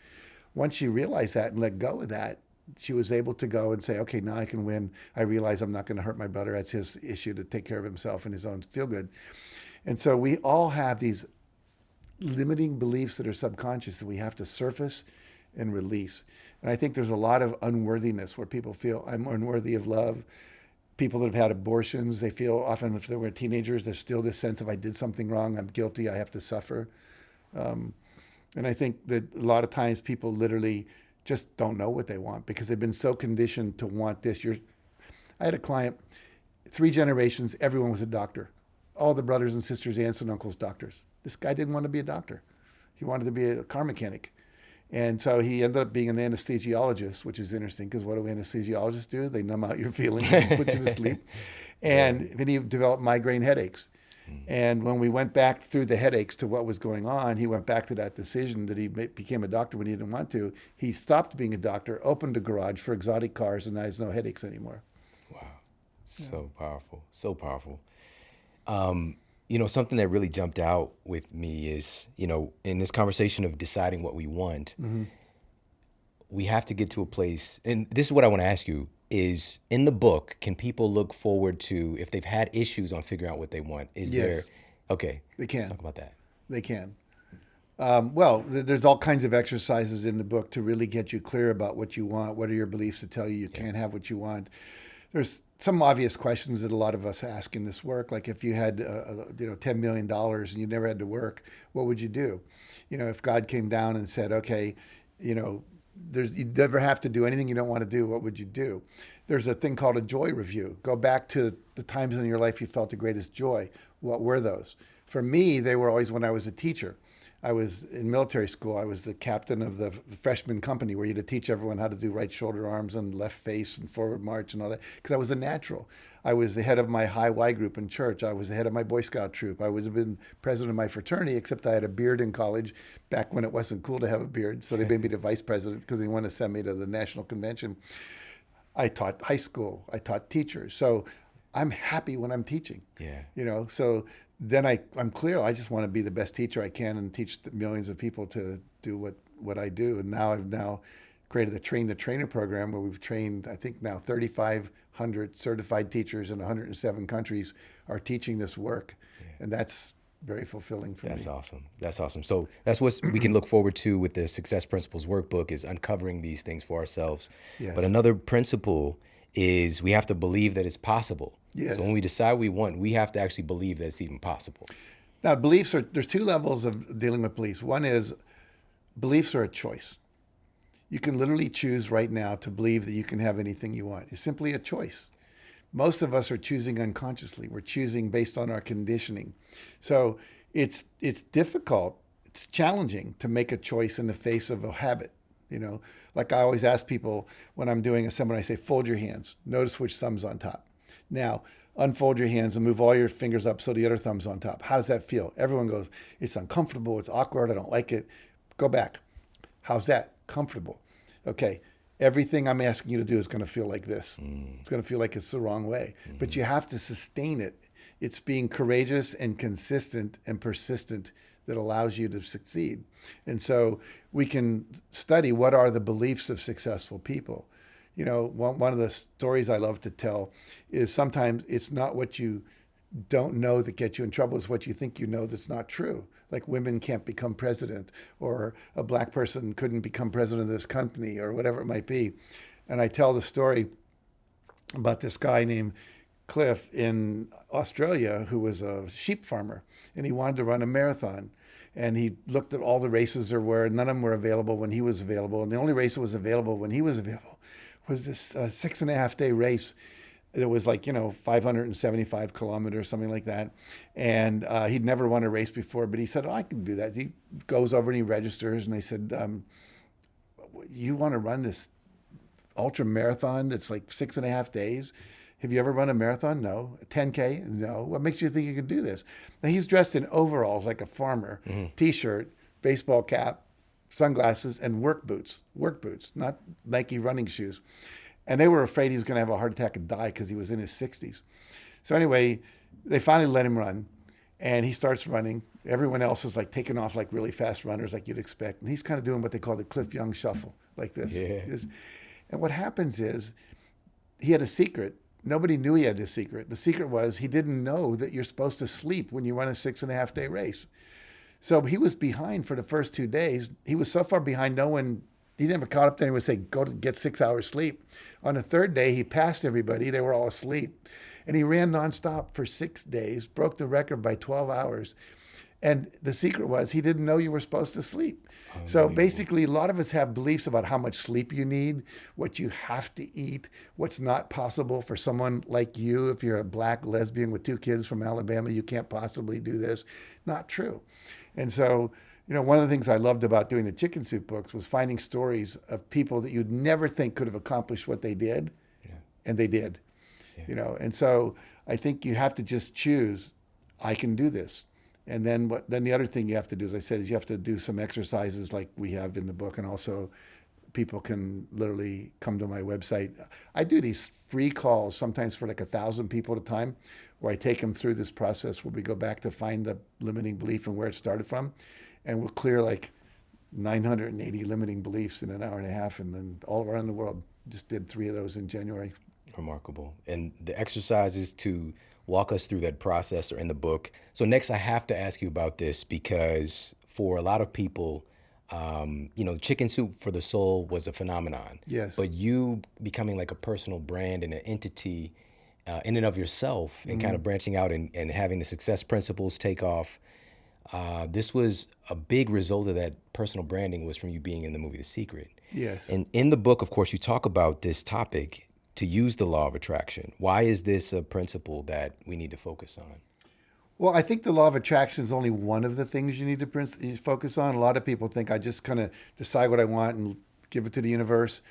Once she realized that and let go of that, she was able to go and say, okay, now I can win. I realize I'm not going to hurt my brother. That's his issue to take care of himself and his own feel good. And so we all have these limiting beliefs that are subconscious that we have to surface and release. And I think there's a lot of unworthiness where people feel I'm unworthy of love. People that have had abortions, they feel often if they were teenagers, there's still this sense of I did something wrong, I'm guilty, I have to suffer. And I think that a lot of times people literally just don't know what they want because they've been so conditioned to want this. I had a client, 3 generations, everyone was a doctor. All the brothers and sisters, aunts and uncles, doctors. This guy didn't want to be a doctor. He wanted to be a car mechanic. And so he ended up being an anesthesiologist, which is interesting because what do anesthesiologists do? They numb out your feelings and put you to sleep. And then he developed migraine headaches. And when we went back through the headaches to what was going on, he went back to that decision that he became a doctor when he didn't want to. He stopped being a doctor, opened a garage for exotic cars, and now has no headaches anymore. Wow. So powerful. So powerful. Something that really jumped out with me is, in this conversation of deciding what we want, we have to get to a place, and this is what I want to ask you, is in the book, can people look forward to, if they've had issues on figuring out what they want, okay. They can. Let's talk about that. They can. There's all kinds of exercises in the book to really get you clear about what you want. What are your beliefs that tell you can't have what you want? There's some obvious questions that a lot of us ask in this work, like if you had $10 million and you never had to work, what would you do? If God came down and said, okay, you never have to do anything you don't want to do, what would you do? There's a thing called a joy review. Go back to the times in your life you felt the greatest joy. What were those? For me, they were always when I was a teacher. I was in military school. I was the captain of the freshman company where you had to teach everyone how to do right shoulder arms and left face and forward march and all that, because I was a natural. I was the head of my high Y group in church. I was the head of my Boy Scout troop. I was been president of my fraternity, except I had a beard in college back when it wasn't cool to have a beard. So they made me the vice president because they wanted to send me to the national convention. I taught high school. I taught teachers. So I'm happy when I'm teaching. Yeah. So then I'm clear. I just want to be the best teacher I can and teach millions of people to do what I do. And now I've created the Train the Trainer program where we've trained, I think now 3,500 certified teachers in 107 countries are teaching this work. Yeah. And that's very fulfilling for me. That's awesome. That's awesome. So that's what we can look forward to with the Success Principles workbook, is uncovering these things for ourselves. Yes. But another principle is we have to believe that it's possible. Yes. So when we decide we want, we have to actually believe that it's even possible. Now, there's 2 levels of dealing with beliefs. One is beliefs are a choice. You can literally choose right now to believe that you can have anything you want. It's simply a choice. Most of us are choosing unconsciously. We're choosing based on our conditioning. So it's difficult, it's challenging to make a choice in the face of a habit. Like I always ask people when I'm doing a seminar, I say, fold your hands. Notice which thumb's on top. Now, unfold your hands and move all your fingers up so the other thumb's on top. How does that feel? Everyone goes, it's uncomfortable, it's awkward, I don't like it. Go back. How's that? Comfortable. Okay, everything I'm asking you to do is going to feel like this. It's going to feel like it's the wrong way. But you have to sustain it It's being courageous and consistent and persistent that allows you to succeed. And so we can study what are the beliefs of successful people. You know, one of the stories I love to tell is sometimes it's not what you don't know that gets you in trouble, it's what you think you know that's not true. Like women can't become president, or a black person couldn't become president of this company, or whatever it might be. And I tell the story about this guy named Cliff in Australia who was a sheep farmer, and he wanted to run a marathon. And he looked at all the races there were, and none of them were available when he was available. And the only race that was available when he was available was this 6.5 day race. It was like, 575 kilometers, something like that. And he'd never won a race before, but he said, oh, I can do that. He goes over and he registers, and they said, you want to run this ultra marathon that's like 6.5 days? Have you ever run a marathon? No. A 10K? No. What makes you think you can do this? Now, he's dressed in overalls like a farmer, T-shirt, baseball cap, sunglasses, and work boots, not Nike running shoes. And they were afraid he was going to have a heart attack and die because he was in his 60s. So anyway, they finally let him run, and he starts running. Everyone else is like taking off like really fast runners like you'd expect. And he's kind of doing what they call the Cliff Young shuffle, like this. Yeah. And what happens is he had a secret. Nobody knew he had this secret. The secret was he didn't know that you're supposed to sleep when you run a 6.5 day race. So he was behind for the first 2 days. He was so far behind, he never caught up to anyone would say, go to get 6 hours sleep. On the third day, he passed everybody. They were all asleep. And he ran nonstop for 6 days, broke the record by 12 hours. And the secret was he didn't know you were supposed to sleep. So basically, a lot of us have beliefs about how much sleep you need, what you have to eat, what's not possible for someone like you. If you're a black lesbian with 2 kids from Alabama, you can't possibly do this. Not true. And so, one of the things I loved about doing the Chicken Soup books was finding stories of people that you'd never think could have accomplished what they did, and they did. Yeah. And so I think you have to just choose, I can do this. And then the other thing you have to do, as I said, is you have to do some exercises like we have in the book, and also people can literally come to my website. I do these free calls sometimes for like 1,000 people at a time, where I take them through this process where we go back to find the limiting belief and where it started from. And we'll clear like 980 limiting beliefs in an hour and a half, and then all around the world. Just did 3 of those in January. Remarkable. And the exercises to walk us through that process are in the book. So next, I have to ask you about this, because for a lot of people, Chicken Soup for the Soul was a phenomenon. Yes. But you becoming like a personal brand and an entity in and of yourself, and kind of branching out and having the success principles take off. This was a big result of that personal branding was from you being in the movie The Secret. Yes. And in the book, of course, you talk about this topic, to use the law of attraction. Why is this a principle that we need to focus on? Well, I think the law of attraction is only one of the things you need to focus on. A lot of people think I just kind of decide what I want and give it to the universe.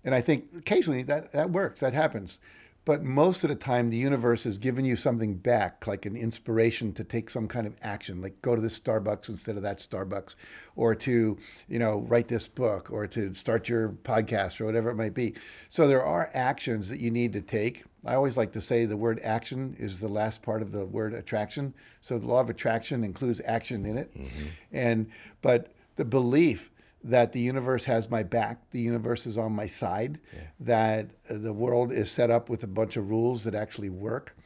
And I think occasionally that works, that happens. But most of the time, the universe is giving you something back, like an inspiration to take some kind of action, like go to this Starbucks instead of that Starbucks, or to, write this book, or to start your podcast, or whatever it might be. So there are actions that you need to take. I always like to say the word action is the last part of the word attraction. So the law of attraction includes action in it. But the belief that the universe has my back, the universe is on my side, that the world is set up with a bunch of rules that actually work.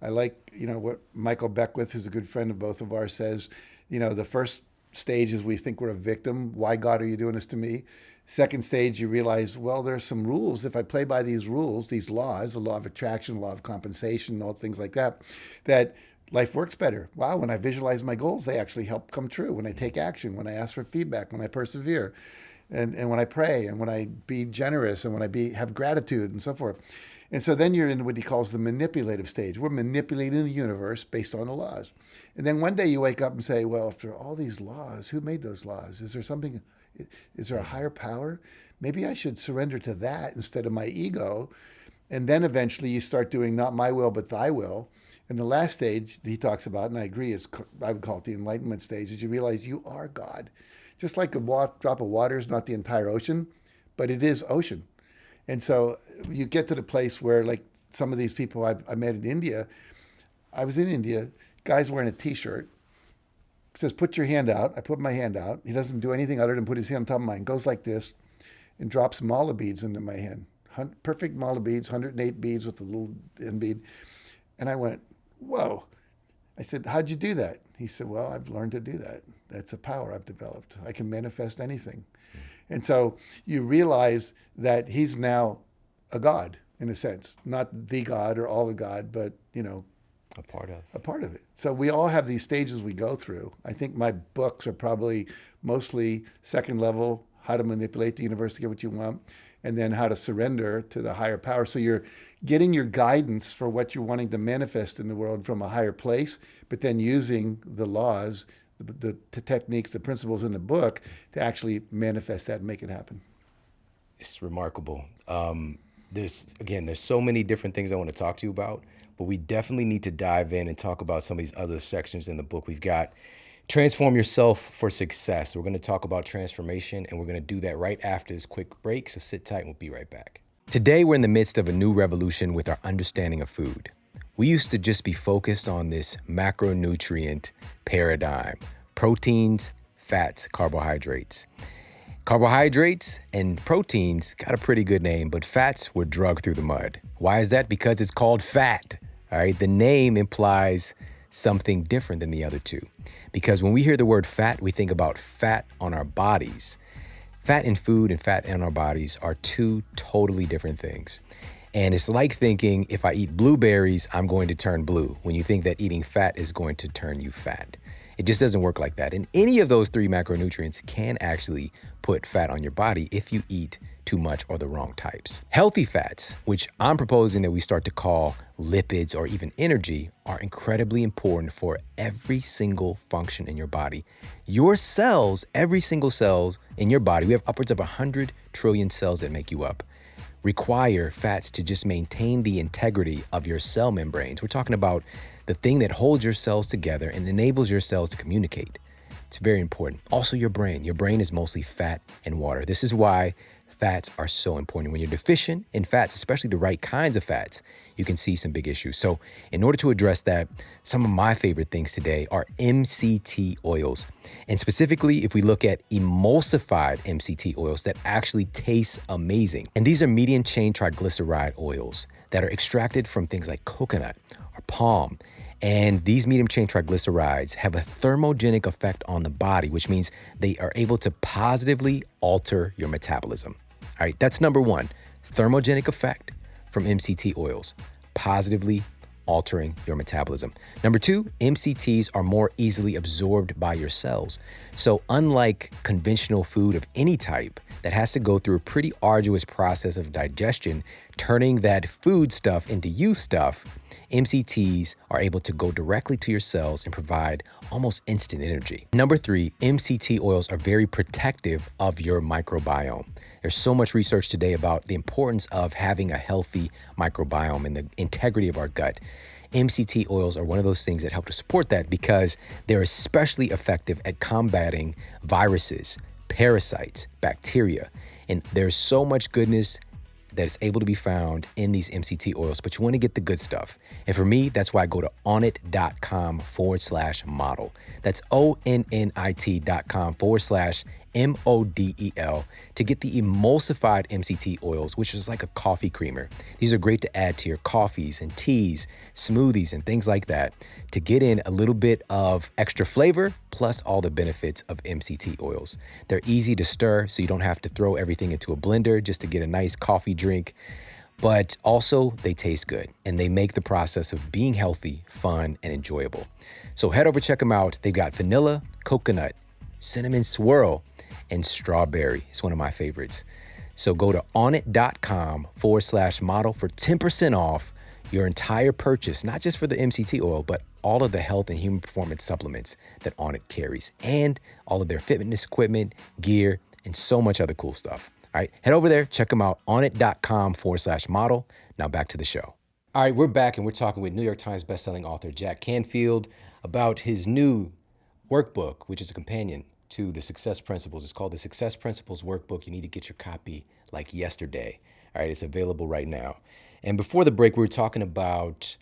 I like, what Michael Beckwith, who's a good friend of both of ours, says, the first stage is we think we're a victim. Why, God, are you doing this to me? Second stage, you realize, well, there's some rules. If I play by these rules, these laws, the law of attraction, the law of compensation, all things like that, that life works better. Wow, when I visualize my goals, they actually help come true. When I take action, when I ask for feedback, when I persevere, and when I pray, and when I be generous, and when I have gratitude, and so forth. And so then you're in what he calls the manipulative stage. We're manipulating the universe based on the laws. And then one day you wake up and say, well, after all these laws, who made those laws? Is there a higher power? Maybe I should surrender to that instead of my ego. And then eventually you start doing not my will, but thy will. And the last stage he talks about, and I agree, I would call it the enlightenment stage, is you realize you are God. Just like a drop of water is not the entire ocean, but it is ocean. And so you get to the place where, like some of these people I met in India, I was in India. Guy's wearing a T-shirt. Says, put your hand out. I put my hand out. He doesn't do anything other than put his hand on top of mine. Goes like this and drops mala beads into my hand. Perfect mala beads, 108 beads with a little end bead. And I went, whoa. I said, how'd you do that? He said, well, I've learned to do that. That's a power I've developed. I can manifest anything. And so you realize that he's now a god, in a sense. Not the God or all the God, but, A part of. a part of it. So we all have these stages we go through. I think my books are probably mostly second level, how to manipulate the universe to get what you want, and then how to surrender to the higher power. So you're getting your guidance for what you're wanting to manifest in the world from a higher place, but then using the laws, the techniques, the principles in the book to actually manifest that and make it happen. It's remarkable. There's so many different things I want to talk to you about, but we definitely need to dive in and talk about some of these other sections in the book. We've got Transform Yourself for Success. We're going to talk about transformation, and we're going to do that right after this quick break. So sit tight and we'll be right back. Today, we're in the midst of a new revolution with our understanding of food. We used to just be focused on this macronutrient paradigm: proteins, fats, carbohydrates. Carbohydrates and proteins got a pretty good name, but fats were drugged through the mud. Why is that? Because it's called fat. All right. The name implies something different than the other two. Because when we hear the word fat, we think about fat on our bodies. Fat in food and fat in our bodies are two totally different things. And it's like thinking if I eat blueberries, I'm going to turn blue, when you think that eating fat is going to turn you fat. It just doesn't work like that. And any of those three macronutrients can actually put fat on your body if you eat too much or the wrong types. Healthy fats, which I'm proposing that we start to call lipids or even energy, are incredibly important for every single function in your body. Your cells, every single cell in your body, we have upwards of 100 trillion cells that make you up, require fats to just maintain the integrity of your cell membranes. We're talking about the thing that holds your cells together and enables your cells to communicate. It's very important. Also, your brain. Your brain is mostly fat and water. This is why fats are so important. When you're deficient in fats, especially the right kinds of fats, you can see some big issues. So in order to address that, some of my favorite things today are MCT oils. And specifically, if we look at emulsified MCT oils that actually taste amazing. And these are medium chain triglyceride oils that are extracted from things like coconut or palm. And these medium chain triglycerides have a thermogenic effect on the body, which means they are able to positively alter your metabolism. All right, that's number one, thermogenic effect from MCT oils, positively altering your metabolism. Number two, MCTs are more easily absorbed by your cells. So unlike conventional food of any type that has to go through a pretty arduous process of digestion, turning that food stuff into you stuff, MCTs are able to go directly to your cells and provide almost instant energy. Number three, MCT oils are very protective of your microbiome. There's so much research today about the importance of having a healthy microbiome and the integrity of our gut. MCT oils are one of those things that help to support that because they're especially effective at combating viruses, parasites, bacteria. And there's so much goodness that is able to be found in these MCT oils, but you want to get the good stuff. And for me, that's why I go to onnit.com/model. That's onnit.com/MODEL to get the emulsified MCT oils, which is like a coffee creamer. These are great to add to your coffees and teas, smoothies, and things like that to get in a little bit of extra flavor plus all the benefits of MCT oils. They're easy to stir, so you don't have to throw everything into a blender just to get a nice coffee drink. But also, they taste good, and they make the process of being healthy, fun, and enjoyable. So head over, check them out. They've got vanilla, coconut, cinnamon swirl, and strawberry. It's one of my favorites. So go to onnit.com/model for 10% off your entire purchase, not just for the MCT oil, but all of the health and human performance supplements that Onnit carries, and all of their fitness equipment, gear, and so much other cool stuff. All right, head over there, check them out, onnit.com/model. Now back to the show. All right, we're back and we're talking with New York Times bestselling author Jack Canfield about his new workbook, which is a companion to the Success Principles. It's called the Success Principles Workbook. You need to get your copy like yesterday. All right, it's available right now. And before the break, we were talking about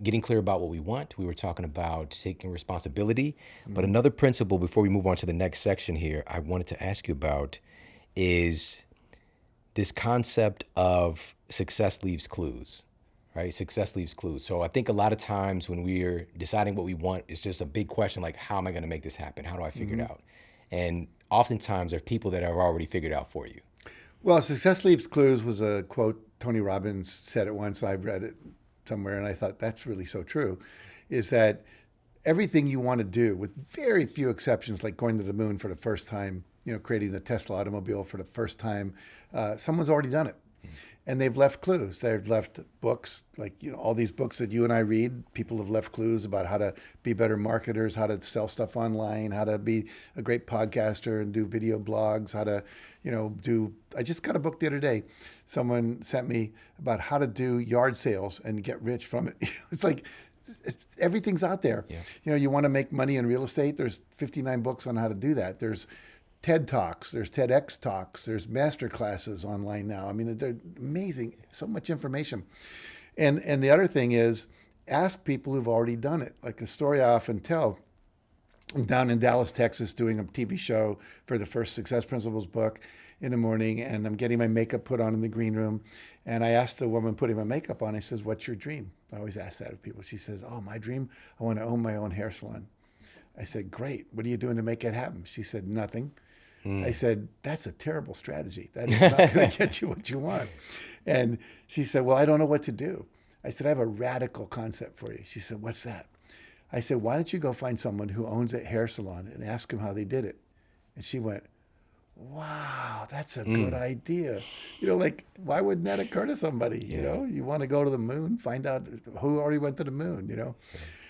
getting clear about what we want. We were talking about taking responsibility. But another principle before we move on to the next section here, I wanted to ask you about is this concept of success leaves clues, right? Success leaves clues. So I think a lot of times when we're deciding what we want, it's just a big question like, how am I going to make this happen? How do I figure it out? And oftentimes there are people that have already figured out for you. Well, success leaves clues was a quote Tony Robbins said it once. I read it somewhere and I thought that's really so true, is that everything you want to do, with very few exceptions, like going to the moon for the first time, creating the Tesla automobile for the first time, someone's already done it. And they've left clues. They've left books, like all these books that you and I read. People have left clues about how to be better marketers, how to sell stuff online, how to be a great podcaster and do video blogs, how to, do. I just got a book the other day. Someone sent me about how to do yard sales and get rich from it. It's like everything's out there. Yeah. You want to make money in real estate. There's 59 books on how to do that. There's TED Talks, there's TEDx Talks, there's master classes online now. I mean, they're amazing, so much information. And the other thing is, ask people who've already done it. Like a story I often tell, I'm down in Dallas, Texas, doing a TV show for the first Success Principles book in the morning, and I'm getting my makeup put on in the green room. And I asked the woman putting my makeup on, I says, what's your dream? I always ask that of people. She says, oh, my dream, I want to own my own hair salon. I said, great. What are you doing to make it happen? She said, nothing. I said, that's a terrible strategy. That is not going to get you what you want. And she said, well, I don't know what to do. I said, I have a radical concept for you. She said, what's that? I said, why don't you go find someone who owns a hair salon and ask them how they did it? And she went, wow, that's a good idea. Like, why wouldn't that occur to somebody? You want to go to the moon, find out who already went to the moon,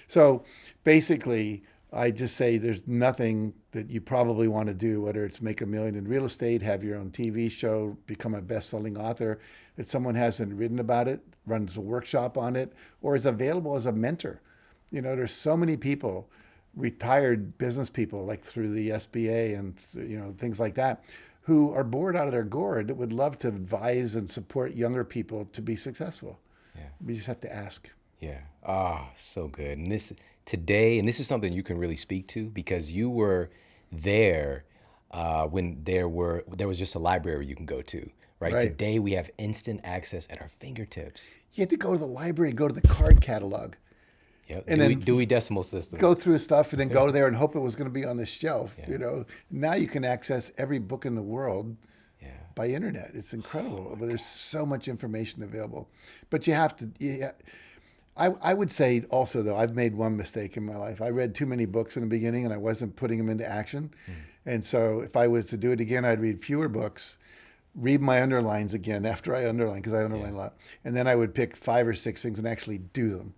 So basically, I just say there's nothing that you probably want to do, whether it's make $1 million in real estate, have your own TV show, become a best-selling author, that someone hasn't written about it, runs a workshop on it, or is available as a mentor. There's so many people, retired business people, like through the SBA and things like that, who are bored out of their gourd that would love to advise and support younger people to be successful. Yeah. We just have to ask. Yeah. So good. And this is something you can really speak to because you were there when there was just a library you can go to, right? Today we have instant access at our fingertips. You had to go to the library, go to the card catalog. Yep. And Dewey Decimal System. Go through stuff and then go there and hope it was going to be on the shelf. Now you can access every book in the world by internet. It's incredible. But there's so much information available. But you have to. I would say also, though, I've made one mistake in my life. I read too many books in the beginning and I wasn't putting them into action. And so if I was to do it again, I'd read fewer books, read my underlines again after I underline, because I underline a lot. And then I would pick 5 or 6 things and actually do them.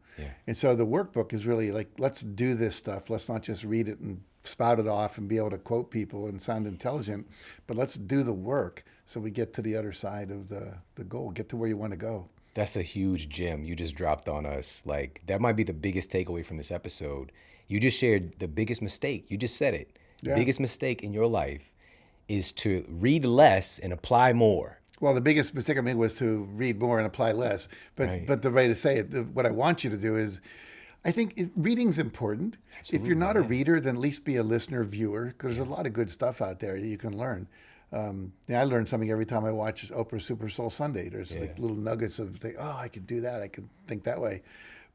And so the workbook is really like, let's do this stuff. Let's not just read it and spout it off and be able to quote people and sound intelligent, but let's do the work so we get to the other side of the goal, get to where you want to go. That's a huge gem you just dropped on us. Like, that might be the biggest takeaway from this episode. You just shared the biggest mistake. You just said it. The biggest mistake in your life is to read less and apply more. Well, the biggest mistake I made was to read more and apply less. But the way to say it, what I want you to do is, I think reading's important. If you're not a reader, then at least be a listener, viewer, because there's a lot of good stuff out there that you can learn. I learn something every time I watch Oprah Super Soul Sunday. There's like little nuggets of, I could do that. I could think that way.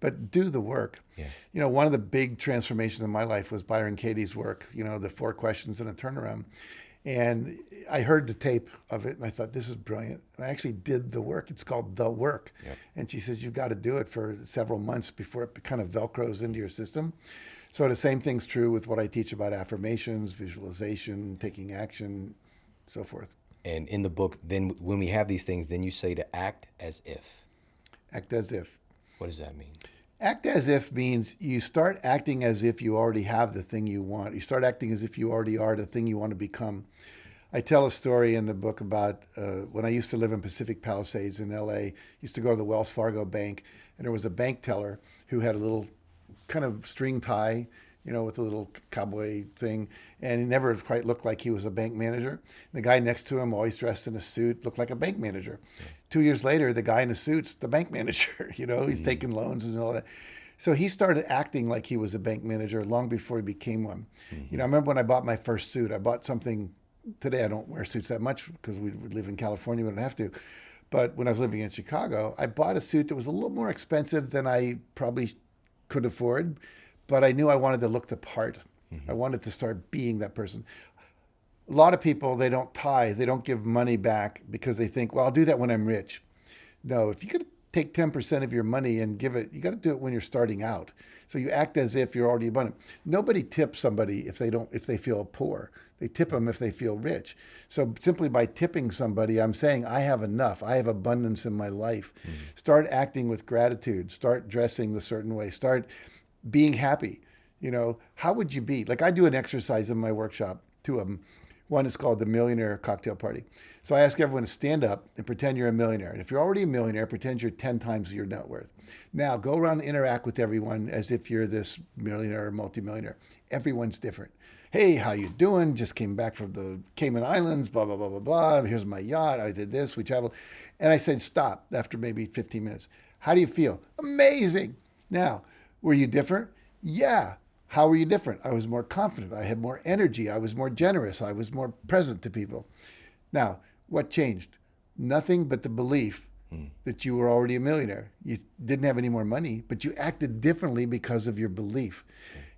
But do the work. Yes. One of the big transformations in my life was Byron Katie's work, the 4 questions and a turnaround. And I heard the tape of it and I thought, this is brilliant. And I actually did the work. It's called The Work. Yep. And she says, you've got to do it for several months before it kind of Velcros into your system. So the same thing's true with what I teach about affirmations, visualization, taking action, so forth. And in the book, then when we have these things, then you say to act as if. Act as if. What does that mean? Act as if means you start acting as if you already have the thing you want. You start acting as if you already are the thing you want to become. I tell a story in the book about when I used to live in Pacific Palisades in LA, used to go to the Wells Fargo bank, and there was a bank teller who had a little kind of string tie with a little cowboy thing. And he never quite looked like he was a bank manager. The guy next to him, always dressed in a suit, looked like a bank manager. 2 years later, the guy in the suit's the bank manager. He's taking loans and all that. So he started acting like he was a bank manager long before he became one. I remember when I bought my first suit, I bought something. Today I don't wear suits that much because we live in California, we don't have to. But when I was living in Chicago, I bought a suit that was a little more expensive than I probably could afford, but I knew I wanted to look the part. I wanted to start being that person. A lot of people, they don't tithe, they don't give money back because they think, well, I'll do that when I'm rich. No, if you could take 10% of your money and give it, you got to do it when you're starting out. So you act as if you're already abundant. Nobody tips somebody if they feel poor. They tip them if they feel rich. So simply by tipping somebody, I'm saying I have enough. I have abundance in my life. Start acting with gratitude. Start dressing the certain way. Start being happy. How would you be? Like I do an exercise in my workshop, 2 of them. One is called the Millionaire Cocktail Party. So I ask everyone to stand up and pretend you're a millionaire. And if you're already a millionaire, pretend you're 10 times your net worth. Now go around and interact with everyone as if you're this millionaire or multimillionaire. Everyone's different. Hey, how you doing? Just came back from the Cayman Islands, blah, blah, blah, blah, blah. Here's my yacht. I did this. We traveled. And I said, stop after maybe 15 minutes. How do you feel? Amazing. Now, were you different? Yeah. How were you different? I was more confident. I had more energy. I was more generous. I was more present to people. Now, what changed? Nothing but the belief that you were already a millionaire. You didn't have any more money, but you acted differently because of your belief.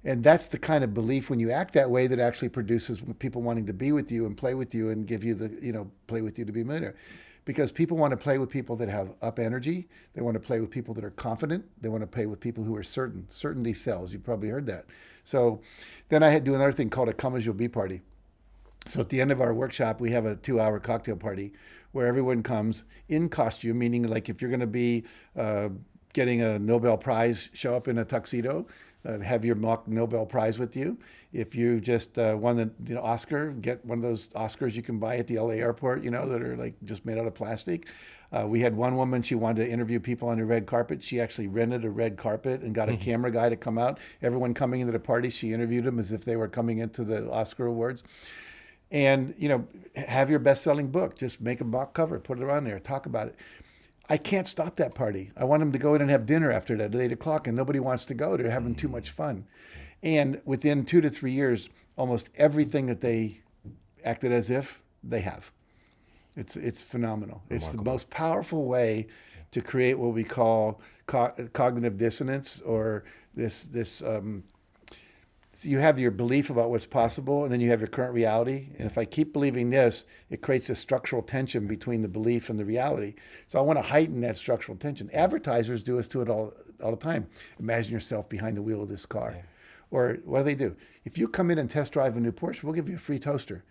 And that's the kind of belief when you act that way that actually produces people wanting to be with you and play with you and give you play with you to be a millionaire. Because people want to play with people that have up energy. They want to play with people that are confident. They want to play with people who are certain. Certainty sells. You've probably heard that. So then I had to do another thing called a come as you'll be party. So at the end of our workshop, we have a 2-hour cocktail party where everyone comes in costume, meaning like if you're going to be getting a Nobel Prize, show up in a tuxedo, have your mock Nobel Prize with you. If you just won the Oscar, get one of those Oscars you can buy at the LA airport, that are like just made out of plastic. We had one woman, she wanted to interview people on the red carpet. She actually rented a red carpet and got a camera guy to come out. Everyone coming into the party, she interviewed them as if they were coming into the Oscar Awards. And, have your best-selling book. Just make a book cover, put it on there, talk about it. I can't stop that party. I want them to go in and have dinner after that at 8 o'clock, and nobody wants to go. They're having too much fun. And within 2 to 3 years, almost everything that they acted as if, they have. It's phenomenal. Remarkable. It's the most powerful way to create what we call cognitive dissonance, or this so you have your belief about what's possible, and then you have your current reality. And if I keep believing this, it creates a structural tension between the belief and the reality. So I want to heighten that structural tension. Advertisers do it all the time. Imagine yourself behind the wheel of this car. Yeah. Or what do? If you come in and test drive a new Porsche, we'll give you a free toaster.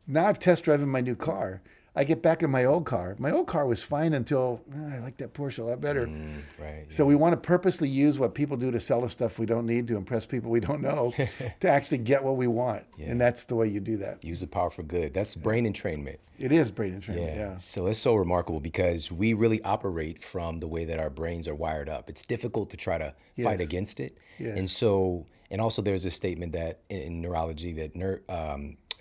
Now I've test driven my new car. I get back in my old car. My old car was fine until I like that Porsche a lot better. Right. So we want to purposely use what people do to sell us stuff we don't need to impress people we don't know to actually get what we want. Yeah. And that's the way you do that. Use the power for good. That's brain entrainment. It is brain entrainment, yeah. So it's so remarkable because we really operate from the way that our brains are wired up. It's difficult to try to fight against it. Yes. And also there's a statement that in neurology that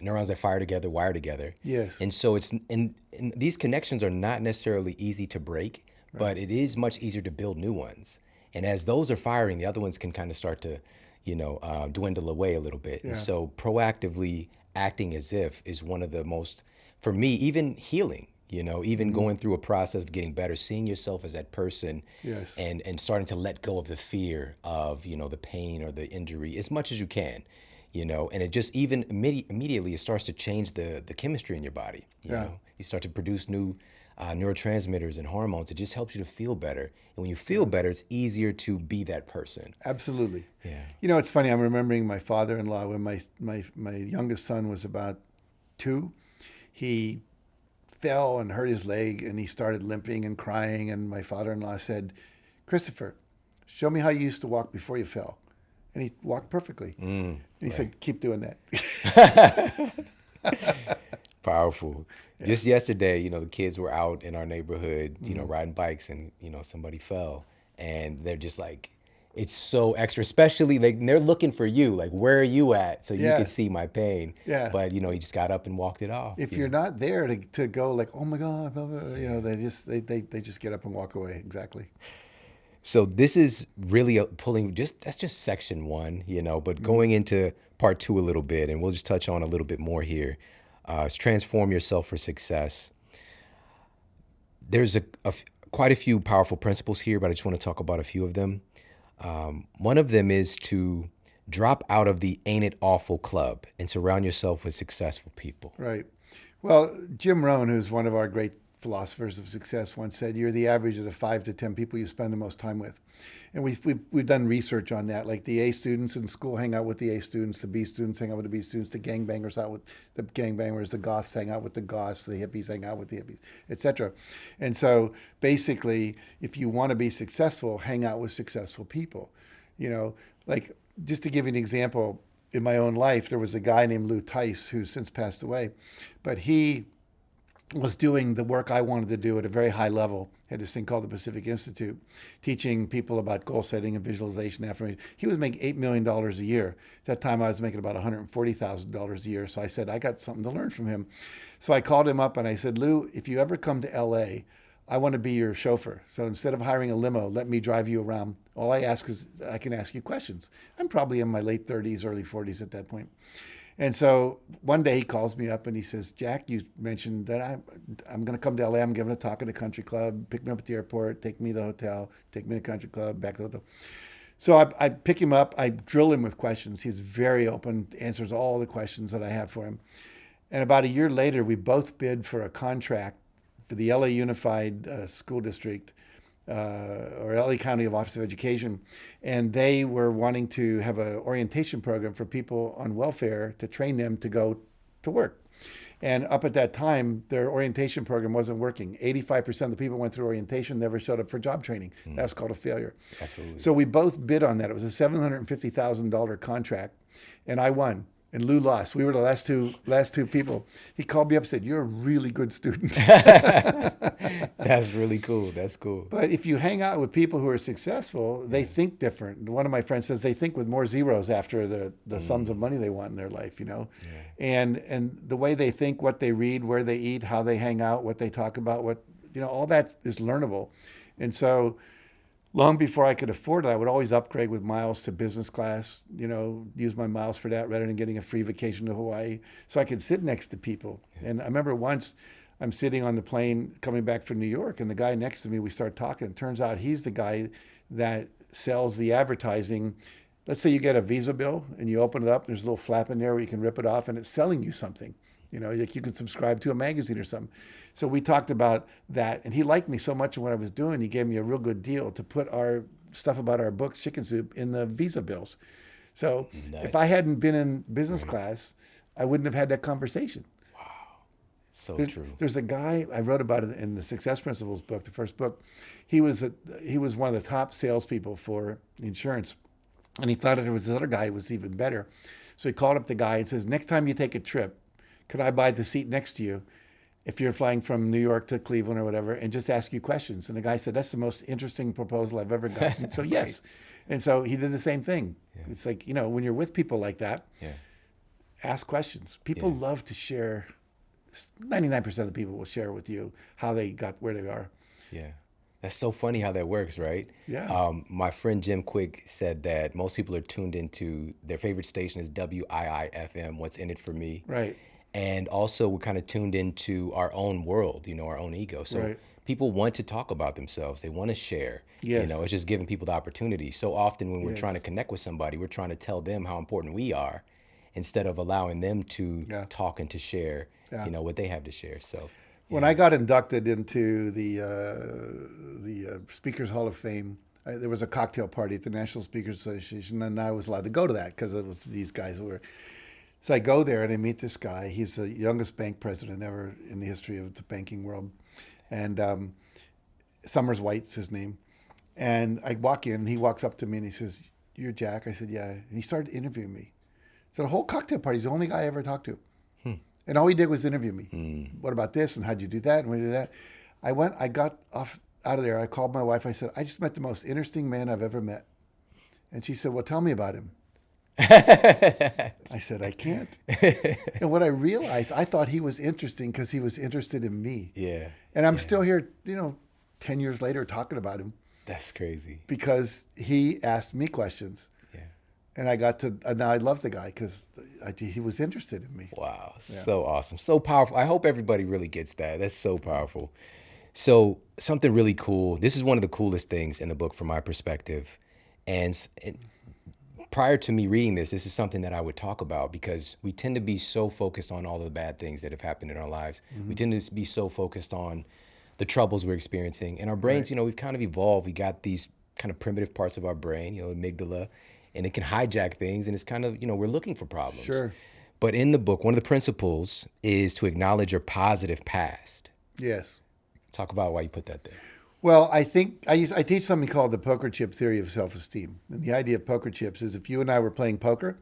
neurons that fire together wire together. Yes. And so and these connections are not necessarily easy to break, but it is much easier to build new ones. And as those are firing, the other ones can kind of start to, dwindle away a little bit. Yeah. And so proactively acting as if is one of the most, for me, even healing, even going through a process of getting better, seeing yourself as that person, and starting to let go of the fear of, the pain or the injury as much as you can. And it just even immediately it starts to change the chemistry in your body. You know, you start to produce new neurotransmitters and hormones. It just helps you to feel better. And when you feel better, it's easier to be that person. Absolutely. Yeah. It's funny. I'm remembering my father-in-law when my youngest son was about 2. He fell and hurt his leg, and he started limping and crying. And my father-in-law said, "Christopher, show me how you used to walk before you fell." And he walked perfectly. And he said, "Keep doing that." Powerful. Yeah. Just yesterday, the kids were out in our neighborhood, riding bikes, and, somebody fell. And they're just like, it's so extra, especially like they're looking for you, like where are you at, so you Yeah. could see my pain. Yeah. But you know, he just got up and walked it off. If You you're know? not there to go like, oh my God, blah, blah, you know, they just get up and walk away. Exactly. So this is really pulling just that's just section one, you know. But Mm-hmm. going into part two a little bit, and we'll just touch on a little bit more here. Is transform yourself for success. There's quite a few powerful principles here, but I just want to talk about a few of them. One of them is to drop out of the ain't it awful club and surround yourself with successful people. Right. Well, Jim Rohn, who's one of our great philosophers of success, once said, "You're the average of the 5 to 10 people you spend the most time with." And we've done research on that. Like the A students in school hang out with the A students, the B students hang out with the B students, the gangbangers out with the gangbangers, the goths hang out with the goths, the hippies hang out with the hippies, etc. And so basically, if you want to be successful, hang out with successful people. You know, like just to give you an example, in my own life, there was a guy named Lou Tice who's since passed away, but he was doing the work I wanted to do at a very high level. Had this thing called the Pacific Institute, teaching people about goal setting and visualization, affirmation. He was making $8 million a year. At that time, I was making about $140,000 a year. So I said, I got something to learn from him. So I called him up and I said, Lou, if you ever come to LA, I want to be your chauffeur. So instead of hiring a limo, let me drive you around. All I ask is I can ask you questions. I'm probably in my late 30s, early 40s at that point. And so one day he calls me up and he says, Jack, you mentioned that I'm going to come to LA. I'm giving a talk at a country club. Pick me up at the airport, take me to the hotel, take me to the country club, back to the hotel. So I pick him up. I drill him with questions. He's very open, answers all the questions that I have for him. And about a year later, we both bid for a contract for the LA Unified School District or LA County Office of Education, and they were wanting to have an orientation program for people on welfare to train them to go to work. And up at that time, their orientation program wasn't working. 85% of the people who went through orientation never showed up for job training. That was called a failure. Absolutely. So we both bid on that. It was a $750,000 contract, and I won. And Lou lost. We were the last two people. He called me up and said, "You're a really good student." That's really cool. That's cool. But if you hang out with people who are successful, they think different. One of my friends says they think with more zeros after the sums of money they want in their life, you know. Yeah. And the way they think, what they read, where they eat, how they hang out, what they talk about, what, you know, all that is learnable. And so long before I could afford it, I would always upgrade with miles to business class, you know, use my miles for that rather than getting a free vacation to Hawaii, so I could sit next to people. Yeah. And I remember once I'm sitting on the plane coming back from New York, and the guy next to me, we start talking. It turns out he's the guy that sells the advertising. Let's say you get a Visa bill and you open it up, there's a little flap in there where you can rip it off, and it's selling you something. You know, like you can subscribe to a magazine or something. So we talked about that, and he liked me so much of what I was doing, he gave me a real good deal to put our stuff about our books, Chicken Soup, in the Visa bills. So if I hadn't been in business class, I wouldn't have had that conversation. Wow, so true. There's a guy, I wrote about it in the Success Principles book, the first book. He was one of the top salespeople for insurance, and he thought that there was this other guy who was even better. So he called up the guy and says, "Next time you take a trip, could I buy the seat next to you if you're flying from New York to Cleveland or whatever, and just ask you questions?" And the guy said, "That's the most interesting proposal I've ever gotten." So yes. And so he did the same thing. Yeah. It's like, you know, when you're with people like that, ask questions. People love to share. 99% of the people will share with you how they got where they are. Yeah. That's so funny how that works, right? Yeah. My friend Jim Quick said that most people are tuned into their favorite station is WIIFM, What's in it for me. Right. And also we're kind of tuned into our own world, you know, our own ego. So people want to talk about themselves. They want to share. Yes. You know, it's just giving people the opportunity. So often when we're trying to connect with somebody, we're trying to tell them how important we are instead of allowing them to talk and to share, you know, what they have to share. So when I got inducted into the Speakers Hall of Fame, there was a cocktail party at the National Speakers Association, and I was allowed to go to that because it was these guys who were. So I go there and I meet this guy. He's the youngest bank president ever in the history of the banking world, and Summers White's his name. And I walk in, and he walks up to me and he says, "You're Jack?" I said, "Yeah." And he started interviewing me. So the whole cocktail party, he's the only guy I ever talked to. And all he did was interview me. What about this? And how'd you do that? And we did that. I got out of there. I called my wife. I said, "I just met the most interesting man I've ever met." And she said, well, tell me about him. I said, I can't. And what I realized, I thought he was interesting because he was interested in me. Yeah. And I'm Yeah. still here, 10 years later talking about him That's crazy. because he asked me questions. Yeah. And I got to, now I love the guy because he was interested in me. Wow. So awesome. So powerful. I hope everybody really gets that. That's so powerful. So something really cool. This is one of the coolest things in the book from my perspective. And prior to me reading this is something that I would talk about because we tend to be so focused on all the bad things that have happened in our lives. We tend to be so focused on the troubles we're experiencing. And our brains, we've kind of evolved. We got these kind of primitive parts of our brain, amygdala, and it can hijack things. And it's kind of, we're looking for problems. Sure. But in the book, one of the principles is to acknowledge your positive past. Yes. Talk about why you put that there. Well, I think I teach something called the poker chip theory of self-esteem. And the idea of poker chips is if you and I were playing poker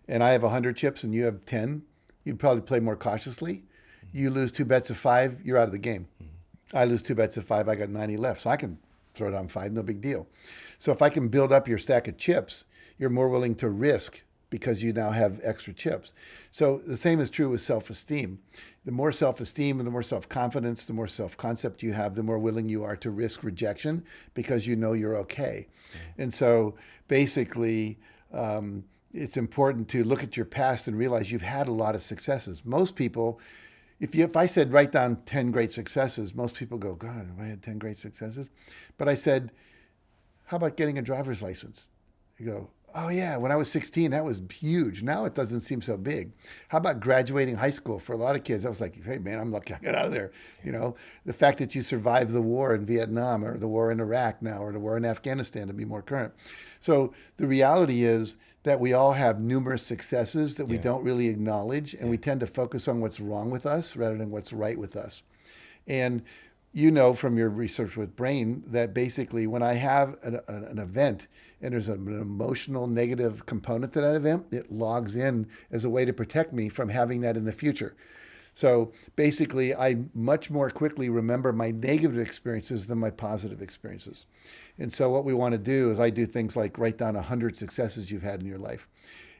and I have 100 chips and you have 10, you'd probably play more cautiously. You lose 2 bets of 5, you're out of the game. I lose 2 bets of 5, I got 90 left. So I can throw down 5, no big deal. So if I can build up your stack of chips, you're more willing to risk because you now have extra chips. So the same is true with self-esteem. The more self-esteem and the more self-confidence, the more self-concept you have, the more willing you are to risk rejection because you know you're okay. And so basically, it's important to look at your past and realize you've had a lot of successes. Most people, if I said write down 10 great successes, most people go, God, have I had 10 great successes? But I said, how about getting a driver's license? You go, oh yeah, when I was 16, that was huge. Now it doesn't seem so big. How about graduating high school? For a lot of kids, I was like, hey man, I'm lucky I got out of there. The fact that you survived the war in Vietnam or the war in Iraq now or the war in Afghanistan to be more current. So the reality is that we all have numerous successes that we don't really acknowledge, and we tend to focus on what's wrong with us rather than what's right with us. And from your research with brain that basically when I have an event and there's an emotional negative component to that event, it logs in as a way to protect me from having that in the future. So basically, I much more quickly remember my negative experiences than my positive experiences. And so what we want to do is I do things like write down 100 successes you've had in your life.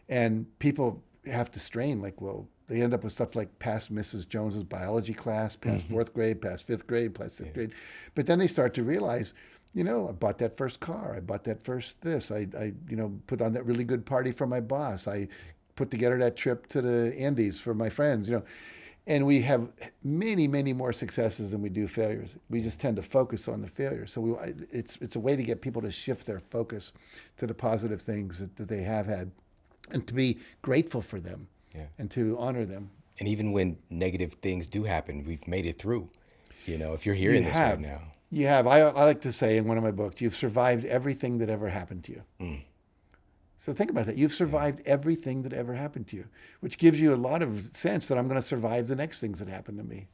And people have to strain, like, well, they end up with stuff like past Mrs. Jones's biology class, past 4th grade, past 5th grade, past 6th grade. But then they start to realize, I bought that first car. I bought that first this. I put on that really good party for my boss. I put together that trip to the Andes for my friends, And we have many, many more successes than we do failures. We just tend to focus on the failures. So it's a way to get people to shift their focus to the positive things that they have had and to be grateful for them. Yeah. And to honor them. And even when negative things do happen, we've made it through. If you're hearing this right now. You have. I like to say in one of my books, you've survived everything that ever happened to you. So think about that. You've survived everything that ever happened to you, which gives you a lot of sense that I'm going to survive the next things that happen to me.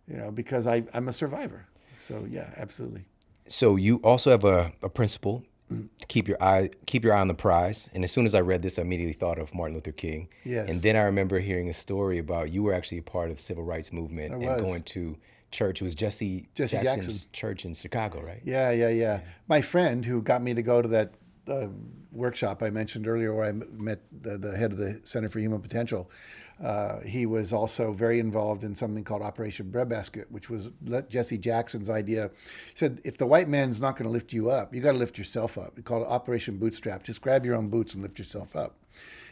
Yeah. Because I'm a survivor. So yeah, absolutely. So you also have a principle. Keep your eye on the prize. And as soon as I read this, I immediately thought of Martin Luther King. Yes. And then I remember hearing a story about you were actually a part of the civil rights movement and going to church. It was Jesse Jackson's church in Chicago, right? Yeah. My friend who got me to go to that workshop I mentioned earlier where I met the head of the Center for Human Potential, he was also very involved in something called Operation Breadbasket, which was Jesse Jackson's idea. He said, if the white man's not going to lift you up, you got to lift yourself up. He called it Operation Bootstrap. Just grab your own boots and lift yourself up.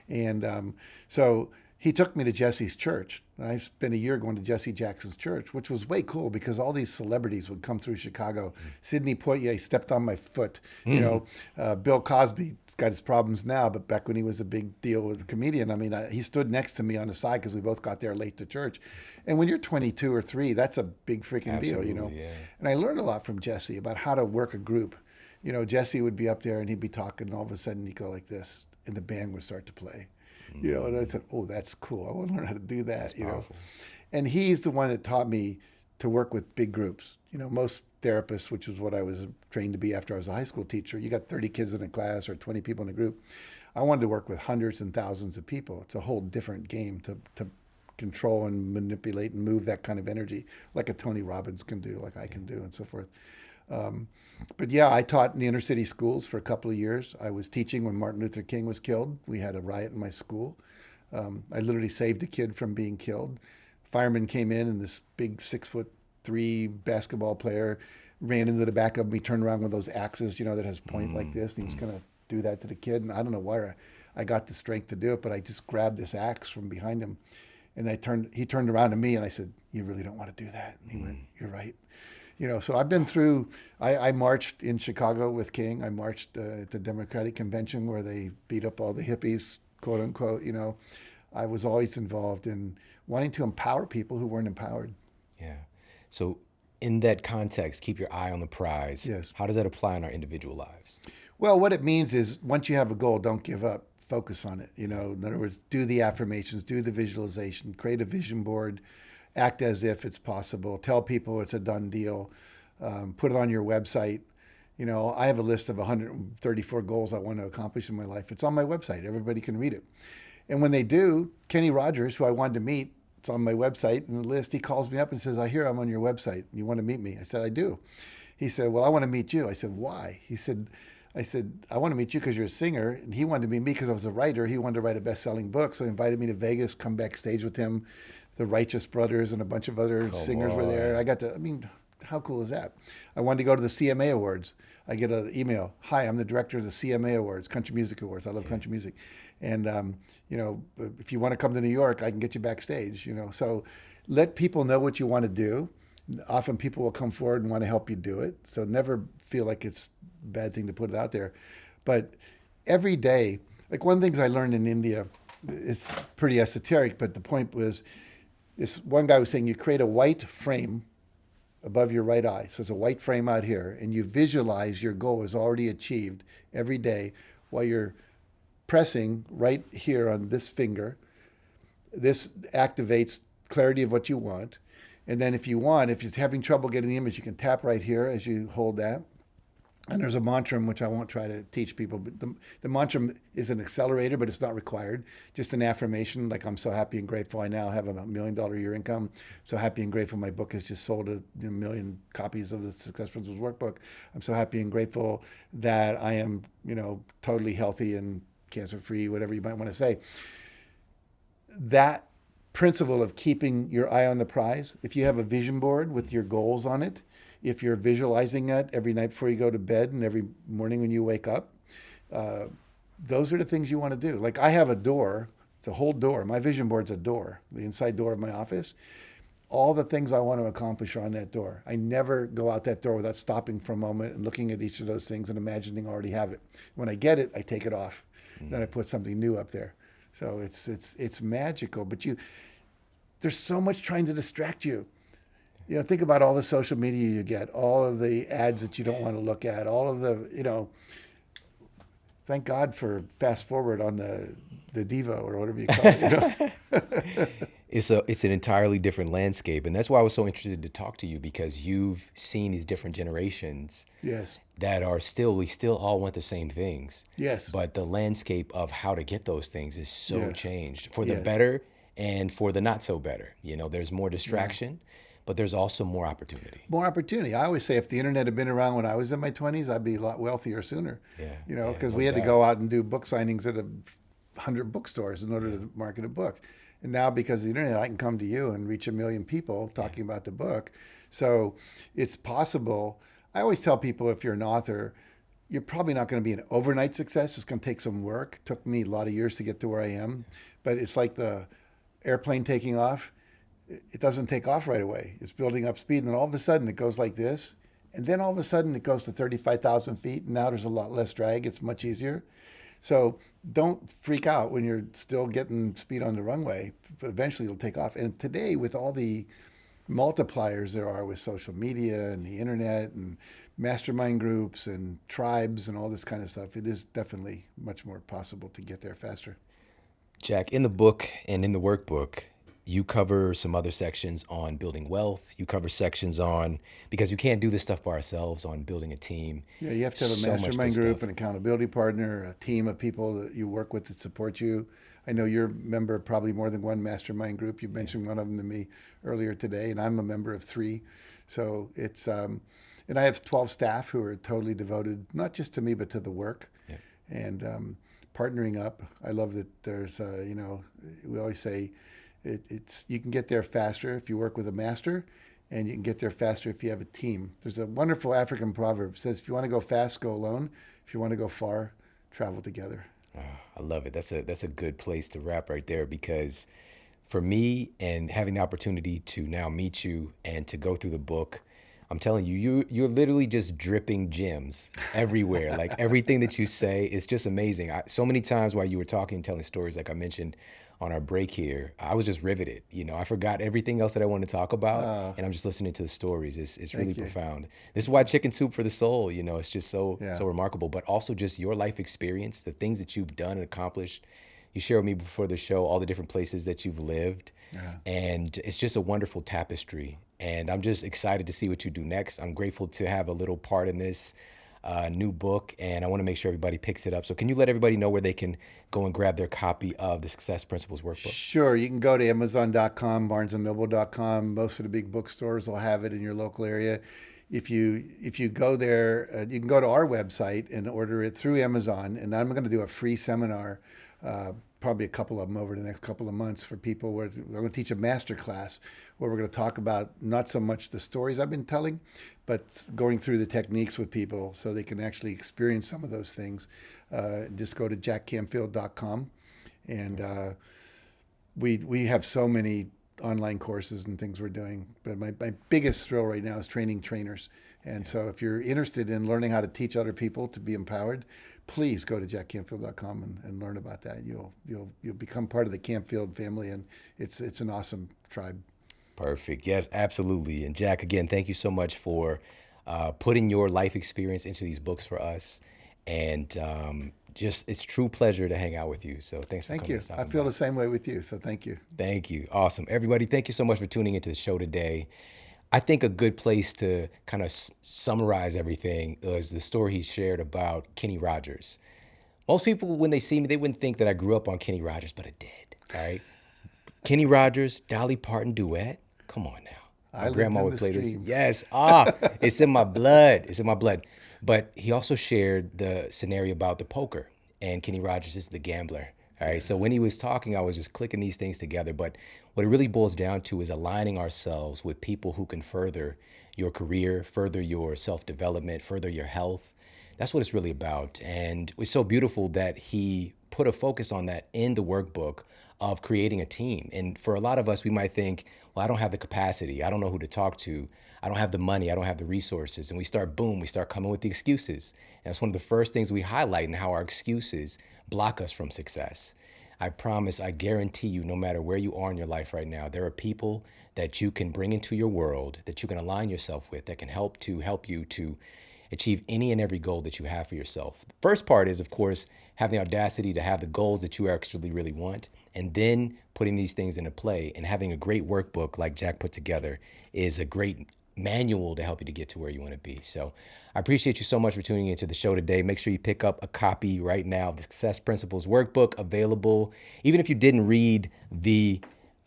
And so he took me to Jesse's church. I spent a year going to Jesse Jackson's church, which was way cool because all these celebrities would come through Chicago. Sidney Poitier stepped on my foot. Bill Cosby got his problems now, but back when he was a big deal with a comedian, he stood next to me on the side because we both got there late to church. And when you're 22 or 3, that's a big freaking deal, Yeah. And I learned a lot from Jesse about how to work a group. Jesse would be up there and he'd be talking, and all of a sudden he'd go like this, and the band would start to play. And I said, oh, that's cool. I want to learn how to do that, And he's the one that taught me to work with big groups. Most therapists, which is what I was trained to be after I was a high school teacher, you got 30 kids in a class or 20 people in a group. I wanted to work with hundreds and thousands of people. It's a whole different game to control and manipulate and move that kind of energy like a Tony Robbins can do, like I can do, and so forth. But yeah, I taught in the inner city schools for a couple of years. I was teaching when Martin Luther King was killed. We had a riot in my school. I literally saved a kid from being killed. Fireman came in, and this big 6'3" basketball player ran into the back of me, turned around with those axes, that has point like this, and he was going to do that to the kid. And I don't know where I got the strength to do it, but I just grabbed this axe from behind him, and he turned around to me, and I said, "You really don't want to do that." And he went, "You're right." So I've been through, I marched in Chicago with King. I marched at the Democratic Convention where they beat up all the hippies, quote unquote. I was always involved in wanting to empower people who weren't empowered. Yeah. So in that context, keep your eye on the prize. Yes. How does that apply in our individual lives? Well, what it means is once you have a goal, don't give up. Focus on it. In other words, do the affirmations, do the visualization, create a vision board, act as if it's possible, tell people it's a done deal, put it on your website. I have a list of 134 goals I want to accomplish in my life. It's on my website. Everybody can read it. And when they do, Kenny Rogers, who I wanted to meet, it's on my website in the list. He calls me up and says, "I hear I'm on your website. You want to meet me?" I said, "I do." He said, "Well, I want to meet you." I said, "Why?" I said, "I want to meet you because you're a singer." And he wanted to meet me because I was a writer. He wanted to write a best-selling book. So he invited me to Vegas, come backstage with him. The Righteous Brothers and a bunch of other singers were there. How cool is that? I wanted to go to the CMA Awards. I get an email. "Hi, I'm the director of the CMA Awards, Country Music Awards. I love country music. And, if you want to come to New York, I can get you backstage." So let people know what you want to do. Often people will come forward and want to help you do it. So never feel like it's a bad thing to put it out there. But every day, like one of the things I learned in India, it's pretty esoteric, but the point was, this one guy was saying you create a white frame above your right eye. So it's a white frame out here, and you visualize your goal is already achieved every day while you're pressing right here on this finger. This activates clarity of what you want. And then if you're having trouble getting the image, you can tap right here as you hold that. And there's a mantra, which I won't try to teach people, but the mantra is an accelerator, but it's not required. Just an affirmation, like I'm so happy and grateful I now have a $1 million a year income. So happy and grateful my book has just sold a million copies of the Success Principles Workbook. I'm so happy and grateful that I am, totally healthy and cancer-free, whatever you might want to say. That principle of keeping your eye on the prize, if you have a vision board with your goals on it, if you're visualizing it every night before you go to bed and every morning when you wake up, those are the things you want to do. Like I have a door, it's a whole door. My vision board's a door, the inside door of my office. All the things I want to accomplish are on that door. I never go out that door without stopping for a moment and looking at each of those things and imagining I already have it. When I get it, I take it off. Then I put something new up there. So it's magical, but there's so much trying to distract you. Think about all the social media you get, all of the ads that you don't want to look at, all of the, thank God for fast forward on the Devo or whatever you call it. It's an entirely different landscape. And that's why I was so interested to talk to you, because you've seen these different generations. Yes. That we still all want the same things. Yes. But the landscape of how to get those things is so changed for the Yes. better and for the not so better. There's more distraction, but there's also more opportunity. More opportunity. I always say if the internet had been around when I was in my 20s, I'd be a lot wealthier sooner. Yeah. Because we had to go out and do book signings at 100 bookstores in order to market a book. And now because of the internet, I can come to you and reach 1 million people talking about the book. So it's possible. I always tell people, if you're an author, you're probably not going to be an overnight success. It's going to take some work. It took me a lot of years to get to where I am. But it's like the airplane taking off. It doesn't take off right away. It's building up speed. And then all of a sudden it goes like this. And then all of a sudden it goes to 35,000 feet. And now there's a lot less drag. It's much easier. So don't freak out when you're still getting speed on the runway. But eventually it'll take off. And today, with all the multipliers there are with social media and the internet and mastermind groups and tribes and all this kind of stuff, it is definitely much more possible to get there faster. Jack, in the book and in the workbook, you cover some other sections on building wealth. You cover sections on, because you can't do this stuff by ourselves, on building a team. Yeah, you have to have a mastermind group, an accountability partner, a team of people that you work with that support you. I know you're a member of probably more than one mastermind group. You mentioned one of them to me earlier today, and I'm a member of 3. So it's And I have 12 staff who are totally devoted, not just to me, but to the work. Yeah. And partnering up. I love that there's, we always say it's you can get there faster if you work with a master, and you can get there faster if you have a team. There's a wonderful African proverb that says, if you want to go fast, go alone. If you want to go far, travel together. Oh, I love it. That's a good place to wrap right there, because for me, and having the opportunity to now meet you and to go through the book, I'm telling you, you're literally just dripping gems everywhere. Like everything that you say is just amazing. So many times while you were talking, telling stories, like I mentioned on our break here, I was just riveted. I forgot everything else that I wanted to talk about, and I'm just listening to the stories. It's really profound. This is why Chicken Soup for the Soul, it's just so remarkable. But also just your life experience, the things that you've done and accomplished. You shared with me before the show all the different places that you've lived, and it's just a wonderful tapestry. And I'm just excited to see what you do next. I'm grateful to have a little part in this new book, and I want to make sure everybody picks it up. So can you let everybody know where they can go and grab their copy of the Success Principles Workbook? Sure. You can go to Amazon.com, BarnesandNoble.com. Most of the big bookstores will have it in your local area. If you go there, you can go to our website and order it through Amazon. And I'm going to do a free seminar, probably a couple of them over the next couple of months for people. Where we're going to teach a master class where we're going to talk about not so much the stories I've been telling, but going through the techniques with people so they can actually experience some of those things. Just go to jackcanfield.com, and we have so many online courses and things we're doing. But my biggest thrill right now is training trainers. And so if you're interested in learning how to teach other people to be empowered, please go to jackcanfield.com and learn about that. You'll become part of the Canfield family, and it's an awesome tribe. Perfect. Yes, absolutely. And Jack, again, thank you so much for putting your life experience into these books for us. And just it's true pleasure to hang out with you. So thanks for Thank coming. you. I feel the same way with you. So thank you. Thank you. Awesome. Everybody, thank you so much for tuning into the show today. I think a good place to kind of summarize everything is the story he shared about Kenny Rogers. Most people, when they see me, they wouldn't think that I grew up on Kenny Rogers, but I did. All right. Kenny Rogers, Dolly Parton duet. Come on now. My grandma would play this. Yes. It's in my blood. It's in my blood. But he also shared the scenario about the poker, and Kenny Rogers is the gambler. All right. So when he was talking, I was just clicking these things together. But what it really boils down to is aligning ourselves with people who can further your career, further your self-development, further your health. That's what it's really about. And it's so beautiful that he put a focus on that in the workbook of creating a team. And for a lot of us, we might think, well, I don't have the capacity. I don't know who to talk to. I don't have the money. I don't have the resources. And we start coming with the excuses. And that's one of the first things we highlight in how our excuses block us from success. I promise, I guarantee you, no matter where you are in your life right now, there are people that you can bring into your world, that you can align yourself with, that can help you to achieve any and every goal that you have for yourself. The first part is, of course, having the audacity to have the goals that you actually really want, and then putting these things into play. And having a great workbook like Jack put together is a great manual to help you to get to where you want to be. So I appreciate you so much for tuning into the show today. Make sure you pick up a copy right now of the Success Principles Workbook, available. Even if you didn't read the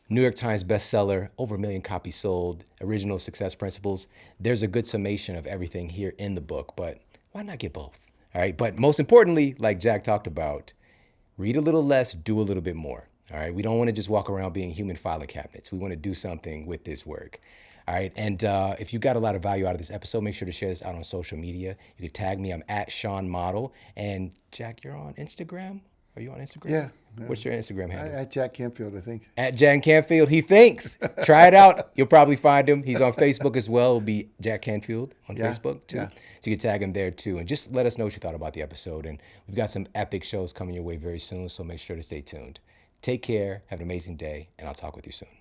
New York Times bestseller, over 1 million copies sold, Original Success Principles, there's a good summation of everything here in the book, but why not get both? All right. But most importantly, like Jack talked about, read a little less, do a little bit more. All right. We don't want to just walk around being human filing cabinets. We want to do something with this work. All right. And if you got a lot of value out of this episode, make sure to share this out on social media. You can tag me. I'm at Shawn Model. And Jack, you're on Instagram? Are you on Instagram? Yeah. What's your Instagram handle? At Jack Canfield, I think. At Jack Canfield, he thinks. Try it out. You'll probably find him. He's on Facebook as well. It'll be Jack Canfield on Facebook too. Yeah. So you can tag him there too. And just let us know what you thought about the episode. And we've got some epic shows coming your way very soon, so make sure to stay tuned. Take care. Have an amazing day, and I'll talk with you soon.